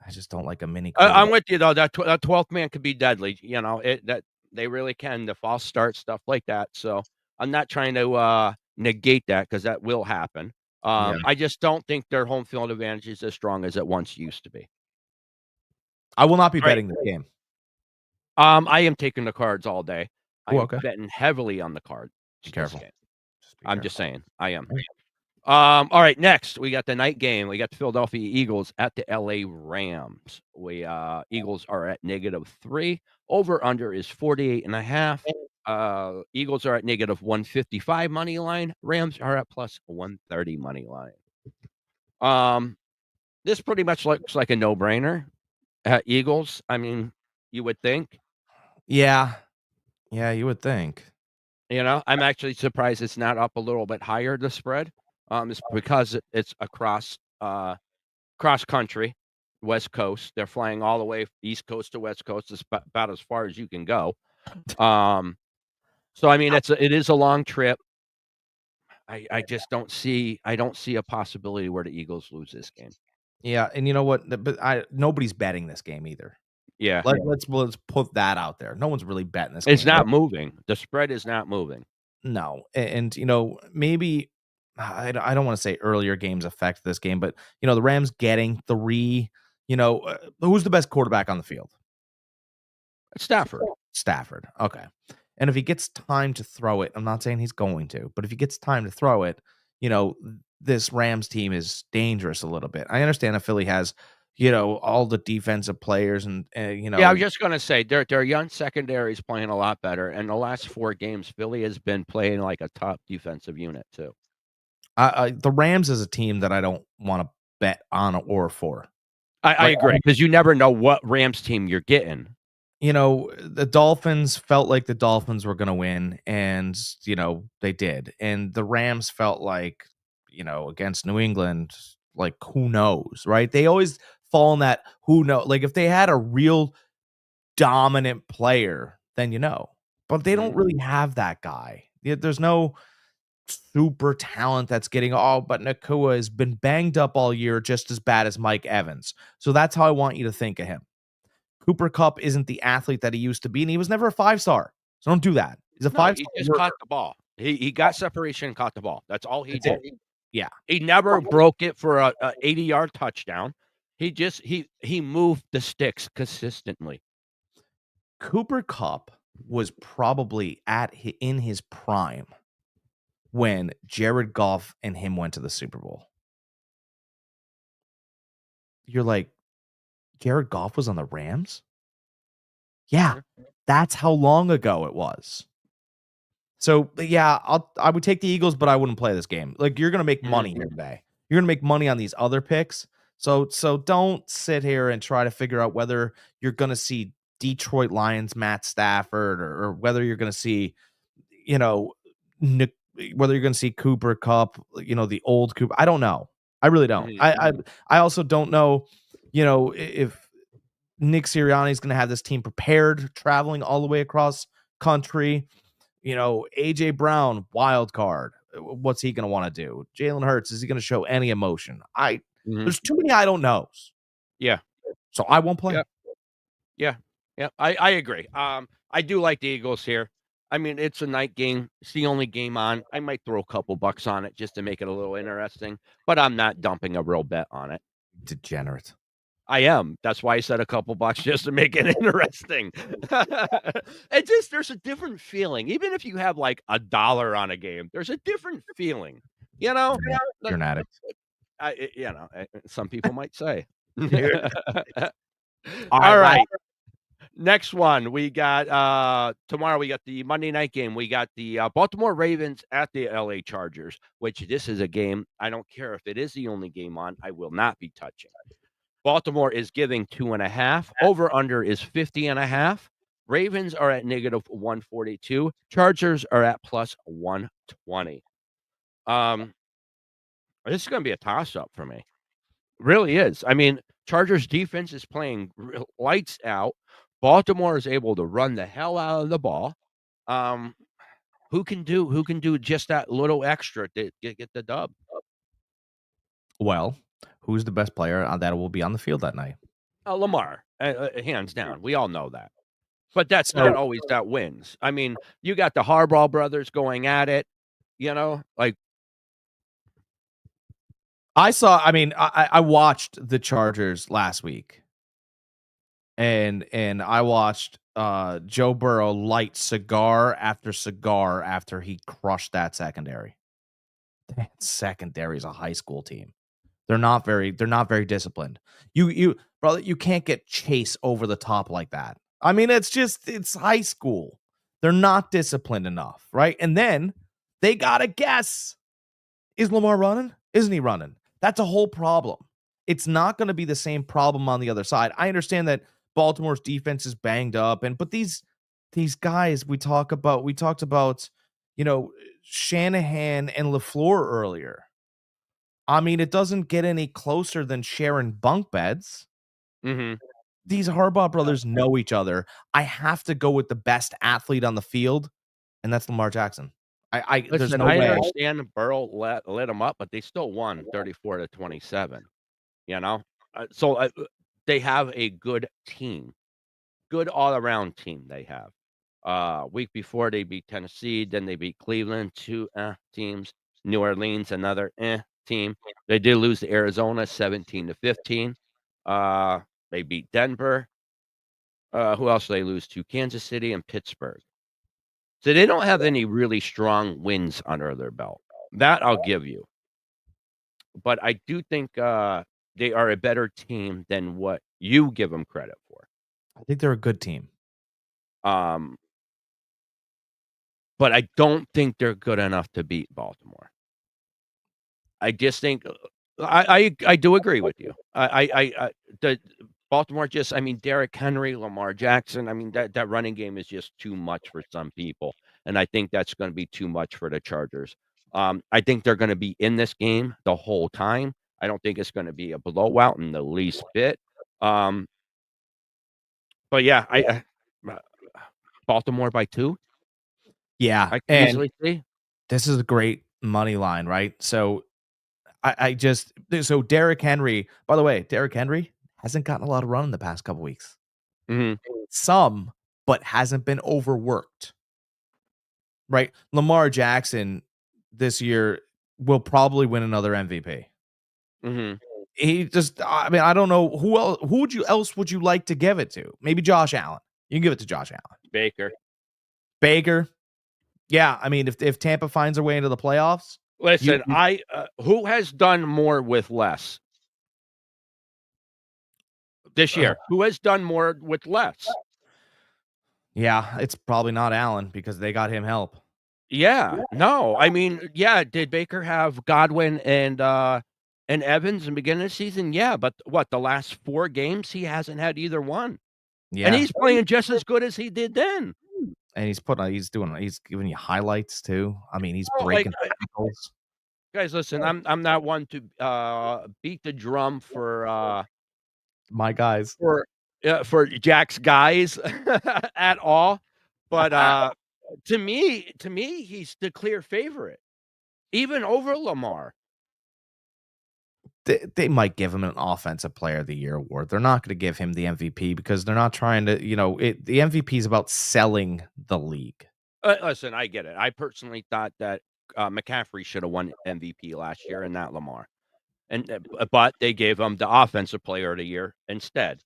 I just don't like a mini. I'm with you though. That 12th man could be deadly. That they really can. The false start stuff like that. So I'm not trying to negate that because that will happen. Yeah. I just don't think their home field advantage is as strong as it once used to be. I will not be Right. betting the game. I am taking the Cards all day. I'm okay. betting heavily on the Cards. Be careful. I'm just saying. I am. All right, next we got the night game. We got the Philadelphia Eagles at the LA Rams. Eagles are at -3. Over under is 48.5. Eagles are at -155 money line. Rams are at +130 money line. This pretty much looks like a no-brainer. Eagles, I mean, you would think. Yeah. Yeah, you would think. I'm actually surprised it's not up a little bit higher, the spread. It's because it's across cross country. West Coast. They're flying all the way East Coast to West Coast. It's about as far as you can go. So I mean, it is a long trip. I just don't see a possibility where the Eagles lose this game. Yeah, and you know what? But nobody's betting this game either. Yeah, Let's put that out there. No one's really betting this it's game. not moving. The spread is not moving. No, and maybe I don't want to say earlier games affect this game, but the Rams getting 3. Who's the best quarterback on the field? Stafford. Stafford. Okay. And if he gets time to throw it, I'm not saying he's going to, but if he gets time to throw it, this Rams team is dangerous a little bit. I understand that Philly has, all the defensive players and Yeah, I was just gonna say their young secondary is playing a lot better. And the last 4 games, Philly has been playing like a top defensive unit too. The Rams is a team that I don't want to bet on or for. I agree, because you never know what Rams team you're getting. The Dolphins felt like the Dolphins were going to win, and, they did. And the Rams felt like, against New England, like, who knows, right? They always fall in that who knows. Like, if they had a real dominant player, then But they don't really have that guy. There's no super talent that's getting but Nakua has been banged up all year just as bad as Mike Evans. So that's how I want you to think of him. Cooper Kupp isn't the athlete that he used to be, and he was never a 5-star. So don't do that. He's a 5-star. He just caught the ball. He got separation and caught the ball. That's all he did. Yeah. He never broke it for a 80-yard touchdown. He moved the sticks consistently. Cooper Kupp was probably in his prime when Jared Goff and him went to the Super Bowl. You're like, Jared Goff was on the Rams? Yeah, that's how long ago it was. So, yeah, I would take the Eagles, but I wouldn't play this game. Like, you're going to make money here today. You're going to make money on these other picks. So don't sit here and try to figure out whether you're going to see Detroit Lions Matt Stafford or whether you're going to see, whether you're going to see Cooper Kupp, the old Cooper. I don't know. I really don't. I also don't know, if Nick Sirianni is going to have this team prepared, traveling all the way across country. AJ Brown, wild card. What's he going to want to do? Jalen Hurts, is he going to show any emotion? There's too many I don't knows. Yeah. So I won't play. Yeah. I agree. I do like the Eagles here. I mean, it's a night game. It's the only game on. I might throw a couple bucks on it just to make it a little interesting, but I'm not dumping a real bet on it. Degenerate. I am. That's why I said a couple bucks just to make it interesting. There's a different feeling. Even if you have like $1 on a game, there's a different feeling. You're an addict. Some people might say. All right. Next one, we got tomorrow. We got the Monday night game. We got the Baltimore Ravens at the LA Chargers, which this is a game. I don't care if it is the only game on. I will not be touching. Baltimore is giving 2.5. Over under is 50.5. Ravens are at -142. Chargers are at +120. This is going to be a toss-up for me. It really is. I mean, Chargers defense is playing lights out. Baltimore is able to run the hell out of the ball. Who can do just that little extra to get the dub? Well, who's the best player that will be on the field that night? Lamar, hands down. We all know that. But that's not always that wins. I mean, you got the Harbaugh brothers going at it, like. I watched the Chargers last week. And I watched Joe Burrow light cigar after he crushed that secondary. That secondary is a high school team. They're not very disciplined. You brother, you can't get Chase over the top like that. I mean, it's high school. They're not disciplined enough, right? And then they gotta guess. Is Lamar running? Isn't he running? That's a whole problem. It's not going to be the same problem on the other side. I understand that Baltimore's defense is banged up, but these guys we talked about, Shanahan and LaFleur earlier. I mean, it doesn't get any closer than sharing bunk beds. Mhm. These Harbaugh brothers know each other. I have to go with the best athlete on the field, and that's Lamar Jackson. There's Listen, no I way. understand Burrow lit them up, but they still won 34-27, you know? They have a good team, good all-around team they have. Week before, they beat Tennessee, then they beat Cleveland, 2 teams. New Orleans, another team. They did lose to Arizona 17-15. They beat Denver. Who else did they lose to? Kansas City and Pittsburgh. So they don't have any really strong wins under their belt. That I'll give you. But I do think, they are a better team than what you give them credit for. I think they're a good team. Um, but I don't think they're good enough to beat Baltimore. I just think I do agree with you. The Baltimore just, I mean, Derrick Henry, Lamar Jackson, I mean, that running game is just too much for some people, and I think that's gonna be too much for the Chargers. I think they're gonna be in this game the whole time. I don't think it's gonna be a blowout in the least bit. Um, but yeah, uh, Baltimore by 2, Yeah, I can and easily see. this is a great money line, right? So so Derrick Henry, by the way, Derrick Henry hasn't gotten a lot of run in the past couple weeks. Mhm, Some, but hasn't been overworked, right? Lamar Jackson this year will probably win another MVP. mhm. He just, I mean, I don't know who would you like to give it to? Maybe Josh Allen. You can give it to Josh Allen. Baker. Baker. Yeah, I mean, if Tampa finds their way into the playoffs, Listen, you who has done more with less this year? Who has done more with less? yeah, it's probably not Allen because they got him help. Yeah, no, I mean, yeah, did Baker have Godwin and Evans in the beginning of the season? Yeah, but what, the last 4 games, he hasn't had either one, and Yeah, he's playing just as good as he did then. and he's giving you highlights too. I mean, he's Oh, like, breaking tackles. guys, listen, I'm not one to, beat the drum My guys. for Jack's guys at all, but, to me, he's the clear favorite, even over Lamar. They might give him an offensive player of the year award. They're not gonna give him the MVP because they're not trying to, the MVP is about selling the league. Listen, I get it. I personally thought that, McCaffrey should have won MVP last year and not Lamar, and, but they gave him the offensive player of the year instead.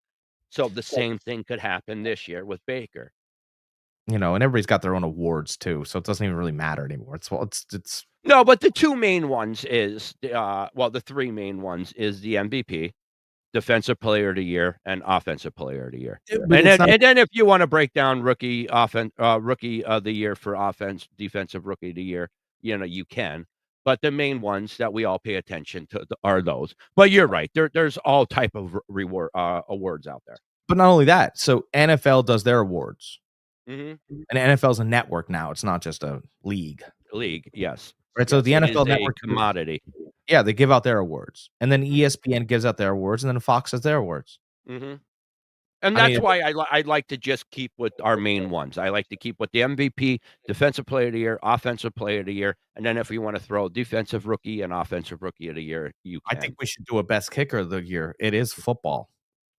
So the same thing could happen this year with Baker. And everybody's got their own awards too, so it doesn't even really matter anymore. It's No, but the 2 main ones is, the 3 main ones is the MVP, defensive player of the year, and offensive player of the year. but it's not. And then if you wanna break down rookie of the year for offense, defensive rookie of the year, you can. But the main ones that we all pay attention to are those. But you're right, there's all type of reward awards out there. But not only that, so NFL does their awards, Mhm. and NFL's a network now. It's not just a league, League, yes. right? So Yes, the it is NFL a network, commodity. yeah, they give out their awards, and then ESPN gives out their awards, and then Fox has their awards. Mhm. And I that's mean, why I like to just keep with our main ones. I like to keep with the MVP, defensive player of the year, offensive player of the year, and then if you wanna throw defensive rookie and offensive rookie of the year, you I think can. we should do a best kicker of the year. It is football.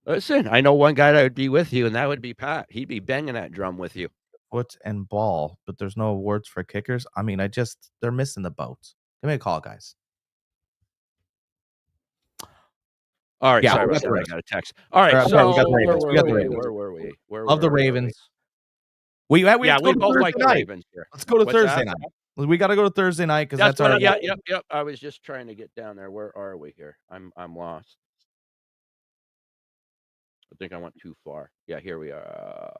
Listen, I know one guy that would be with you, and that would be Pat. He'd be banging that drum with you. Foot and ball, but there's no awards for kickers. I mean, they're missing the boat. Give me a call, guys. Alright, Yeah, sorry we about got the that, I Ravens. got a text. Alright, Okay, we got so the where Ravens. We were got the we? Ravens. Where were we? Love the Where were we? Ravens. We have Yeah, to we go to both like Thursday the night. Ravens here. Let's go to What's Thursday that? night. We got to go to Thursday night because That's that's what our. yep. I was just trying to get down there. Where are we here? I'm lost. I think I went too far. Yeah, here we are.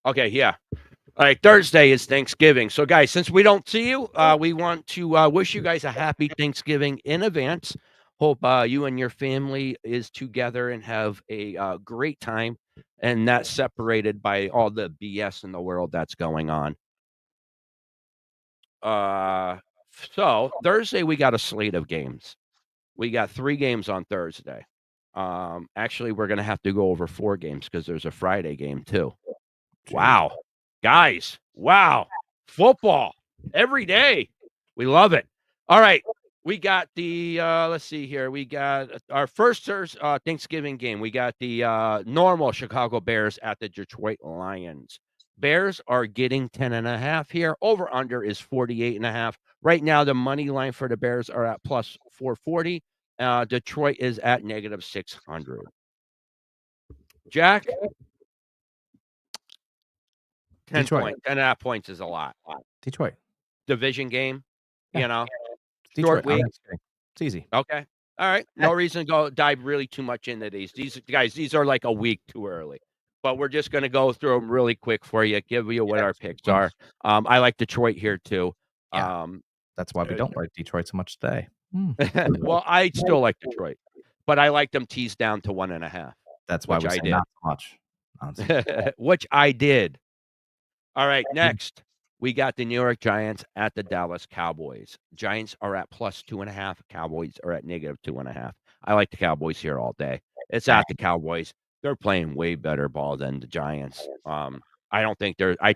Okay, yeah. All right, Thursday is Thanksgiving. So, guys, since we don't see you, we want to wish you guys a happy Thanksgiving in advance. Hope you and your family is together and have a great time and not separated by all the BS in the world that's going on. Uh, so Thursday we got a slate of games. We got 3 games on Thursday. Actually, we're gonna have to go over 4 games because there's a Friday game too. Jeez. Wow, guys! Wow, football every day. We love it. All right, we got the. Let's see here. We got our first Thanksgiving game. We got the normal Chicago Bears at the Detroit Lions. Bears are getting 10.5 here. Over under is 48.5. Right now, the money line for the Bears are at plus 440. Detroit is at negative 600. Jack, 10 Detroit. points. 10.5 points is a lot. Detroit. Division game, Yeah. you know, Detroit. short week. It's easy. Okay. All right. No reason to go dive really too much into these. These guys, these are like a week too early. But we're just going to go through them really quick for you, give you what our picks are. I like Detroit here too. Yeah. That's why we don't like Detroit so much today. Well, I still like Detroit, but I like them teased down to 1.5. That's why we say not so much. Nonsense. Which I did. All right, next we got the New York Giants at the Dallas Cowboys. Giants are at plus 2.5. Cowboys are at negative 2.5. I like the Cowboys here all day. It's at the Cowboys. They're playing way better ball than the Giants. I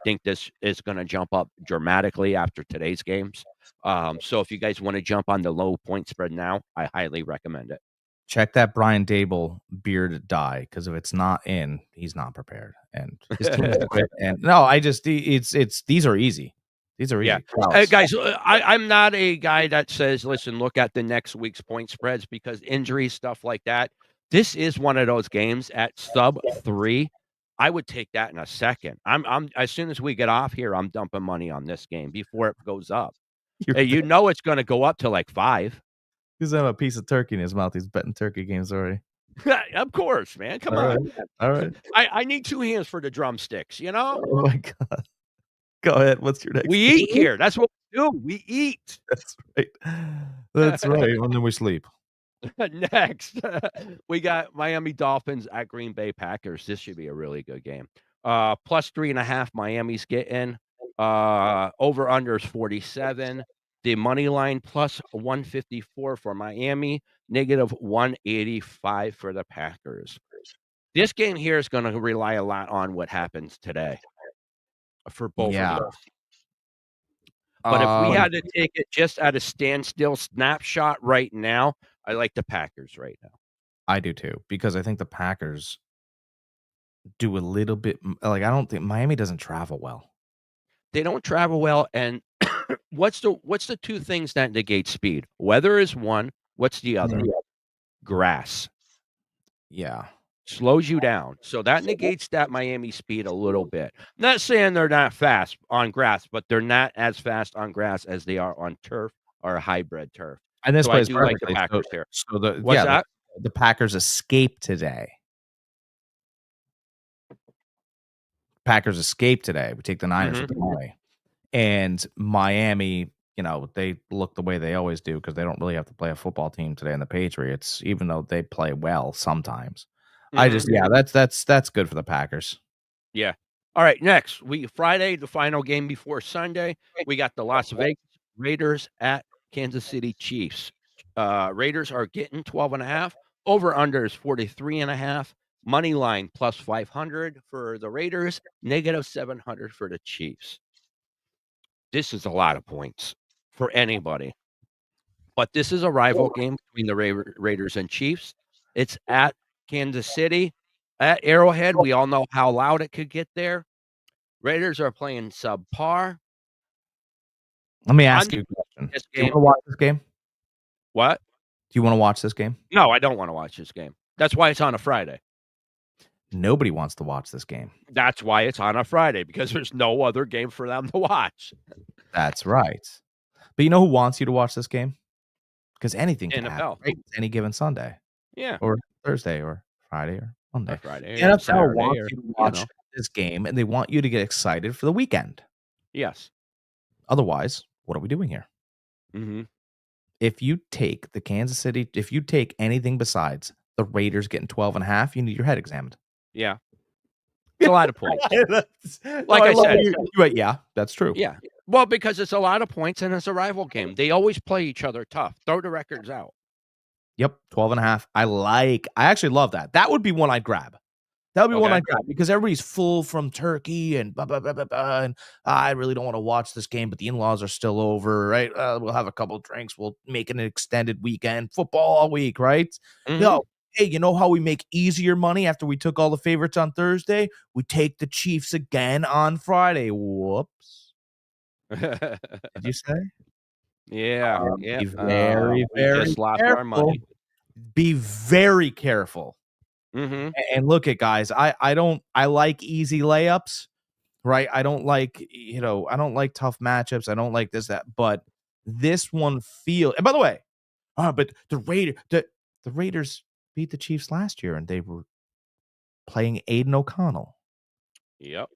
think this is going to jump up dramatically after today's games. So if you guys want to jump on the low point spread now, I highly recommend it. Check that Brian Dable beard dye, because if it's not in, he's not prepared. And his team is quit. And no, it's these are easy. These are easy. Yeah. Guys, I'm not a guy that says, listen, look at the next week's point spreads because injuries, stuff like that. This is one of those games at sub 3. I would take that in a second. I'm as soon as we get off here, I'm dumping money on this game before it goes up. You know it's going to go up to like 5. He's having a piece of turkey in his mouth. He's betting turkey games already. Of course, man. Come on. All right. I need 2 hands for the drumsticks, you know? Oh my God. Go ahead. What's your next? We eat here. That's what we do. We eat. That's right. That's right. And then we sleep. Next, we got Miami Dolphins at Green Bay Packers. This should be a really good game. Plus 3.5 Miami's getting. Over under is 47. The money line plus 154 for Miami, negative 185 for the Packers. This game here is going to rely a lot on what happens today for both of those. But if we had to take it just at a standstill snapshot right now, I like the Packers right now. I do too, because I think the Packers do a little bit like, I don't think Miami doesn't travel well. They don't travel well, and what's the 2 things that negate speed? Weather is one. What's the other? Grass. Yeah. Slows you down. So that negates that Miami speed a little bit. Not saying they're not fast on grass, but they're not as fast on grass as they are on turf or a hybrid turf. And this plays like the Packers here. So the Packers escape today. Packers escape today. We take the Niners with the money. And Miami, they look the way they always do because they don't really have to play a football team today in the Patriots, even though they play well sometimes. That's good for the Packers. Yeah. All right, next Friday, the final game before Sunday, we got the Las Vegas Raiders at Kansas City Chiefs. Raiders are getting 12.5. Over under is 43.5. Money line plus 500 for the Raiders, negative 700 for the Chiefs. This is a lot of points for anybody. But this is a rival game between the Raiders and Chiefs. It's at Kansas City. At Arrowhead, we all know how loud it could get there. Raiders are playing subpar. Let me ask you a question. Do you want to watch this game? What? Do you want to watch this game? No, I don't want to watch this game. That's why it's on a Friday. Nobody wants to watch this game. That's why it's on a Friday, because there's no other game for them to watch. That's right. But you know who wants you to watch this game? Because anything can happen, NFL. right? Any given Sunday. Yeah. Or Thursday or Friday or Monday. Or Friday. The NFL wants you to watch this game, and they want you to get excited for the weekend. Yes. Otherwise, what are we doing here? Mm-hmm. If you take anything besides the Raiders getting 12.5, you need your head examined. Yeah. It's a lot of points. Like I said. Yeah, that's true. Yeah. Well, because it's a lot of points and it's a rival game. They always play each other tough. Throw the records out. Yep, 12.5. I actually love that. That would be one I'd grab. That would be one Okay. I'd grab because everybody's full from turkey and blah, blah, blah, blah, blah, and I really don't want to watch this game, but the in-laws are still over, right? We'll have a couple of drinks. We'll make an extended weekend, football all week, right? Mhm. Yo, hey, you know how we make easier money after we took all the favorites on Thursday? We take the Chiefs again on Friday. Whoops. Did you say? Yeah. Be very, We very just lost our careful. money. Be very careful. Mhm. And look at guys, I like easy layups, right? I don't like, I don't like tough matchups. I don't like this, that, but this one and by the way, but the Raiders beat the Chiefs last year and they were playing Aiden O'Connell Yep.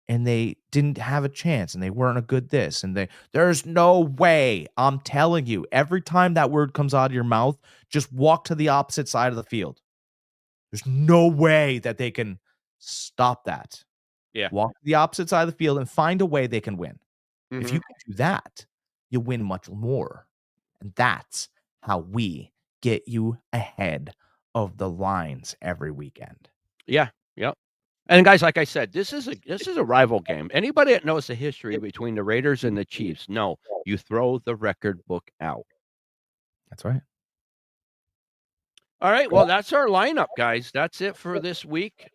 and they didn't have a chance and they weren't a good this and there's no way. I'm telling you, every time that word comes out of your mouth, just walk to the opposite side of the field. There's no way that they can stop that. Yeah. Walk to the opposite side of the field and find a way they can win. If you Mhm. can do that, you win much more. And that's how we get you ahead of the lines every weekend. Yeah. Yep. And guys, like I said, this is a rival game. Anybody that knows the history between the Raiders and the Chiefs, no, you throw the record book out. That's right. All right, well, that's our lineup, guys. That's it for this week.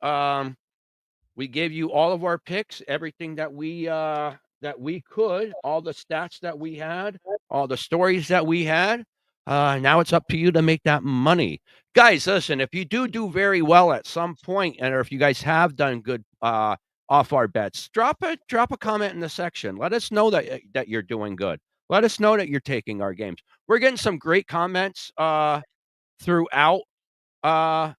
We gave you all of our picks, everything that we could, all the stats that we had, all the stories that we had. Now it's up to you to make that money. Guys, listen, if you do very well at some point, or if you guys have done good off our bets, drop a comment in the section. Let us know that you're doing good. Let us know that you're taking our games. We're getting some great comments throughout our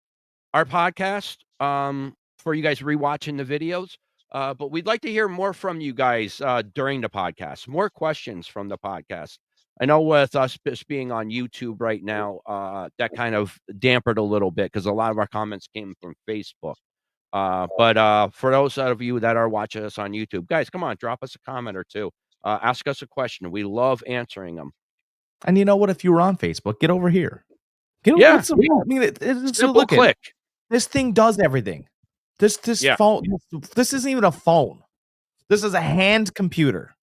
podcast for you guys rewatching the videos. But we'd like to hear more from you guys during the podcast, more questions from the podcast. I know with us being on YouTube right now, that kind of dampened a little bit because a lot of our comments came from Facebook. But for those of you that are watching us on YouTube, guys, come on, drop us a comment or two. Ask us a question. We love answering them. And you know what? If you were on Facebook, get over here. Yeah. I mean, it's Simple look at click. this thing does everything. This Yeah. phone. This isn't even a phone. This is a hand computer.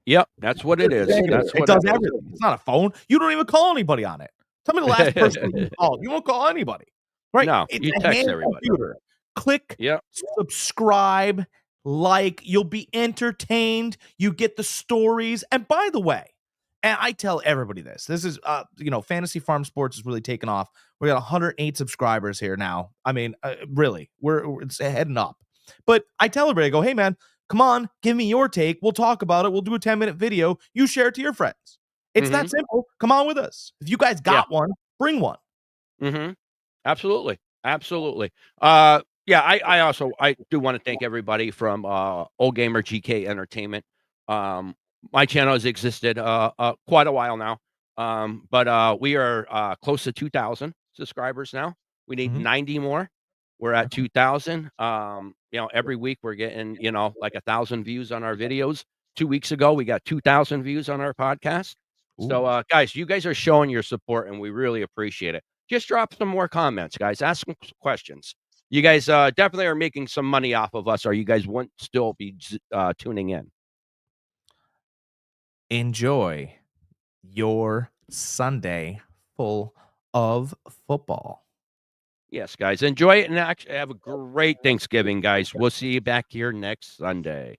Yep, that's what it is. That's It what does it is. everything. It's not a phone. You don't even call anybody on it. Tell me the last person you called. You won't call anybody, right? No, It's you a text hand everybody. computer. Click, Yep. subscribe, like. You'll be entertained. You get the stories. And by the way, and I tell everybody this. This is, Fantasy Farm Sports is really taking off. We got 108 subscribers here now. I mean, really, it's heading up. But I tell everybody, I go, hey man, come on, give me your take. We'll talk about it. We'll do a 10-minute video. You share it to your friends. It's that simple. Come on with us. If you guys got one, bring one. Mm-hmm. Absolutely. Absolutely. Yeah, I do want to thank everybody from OldGamerGk Entertainment. My channel has existed quite a while now. But we are close to 2,000 subscribers now. We need 90 more. We're at 2,000. Every week we're getting, like 1,000 views on our videos. 2 weeks ago, we got 2,000 views on our podcast. Ooh. So, guys, you guys are showing your support, and we really appreciate it. Just drop some more comments, guys. Ask some questions. You guys definitely are making some money off of us, or you guys wouldn't still be tuning in. Enjoy your Sunday full of football. Yes, guys. Enjoy it, and actually have a great Thanksgiving, guys. We'll see you back here next Sunday.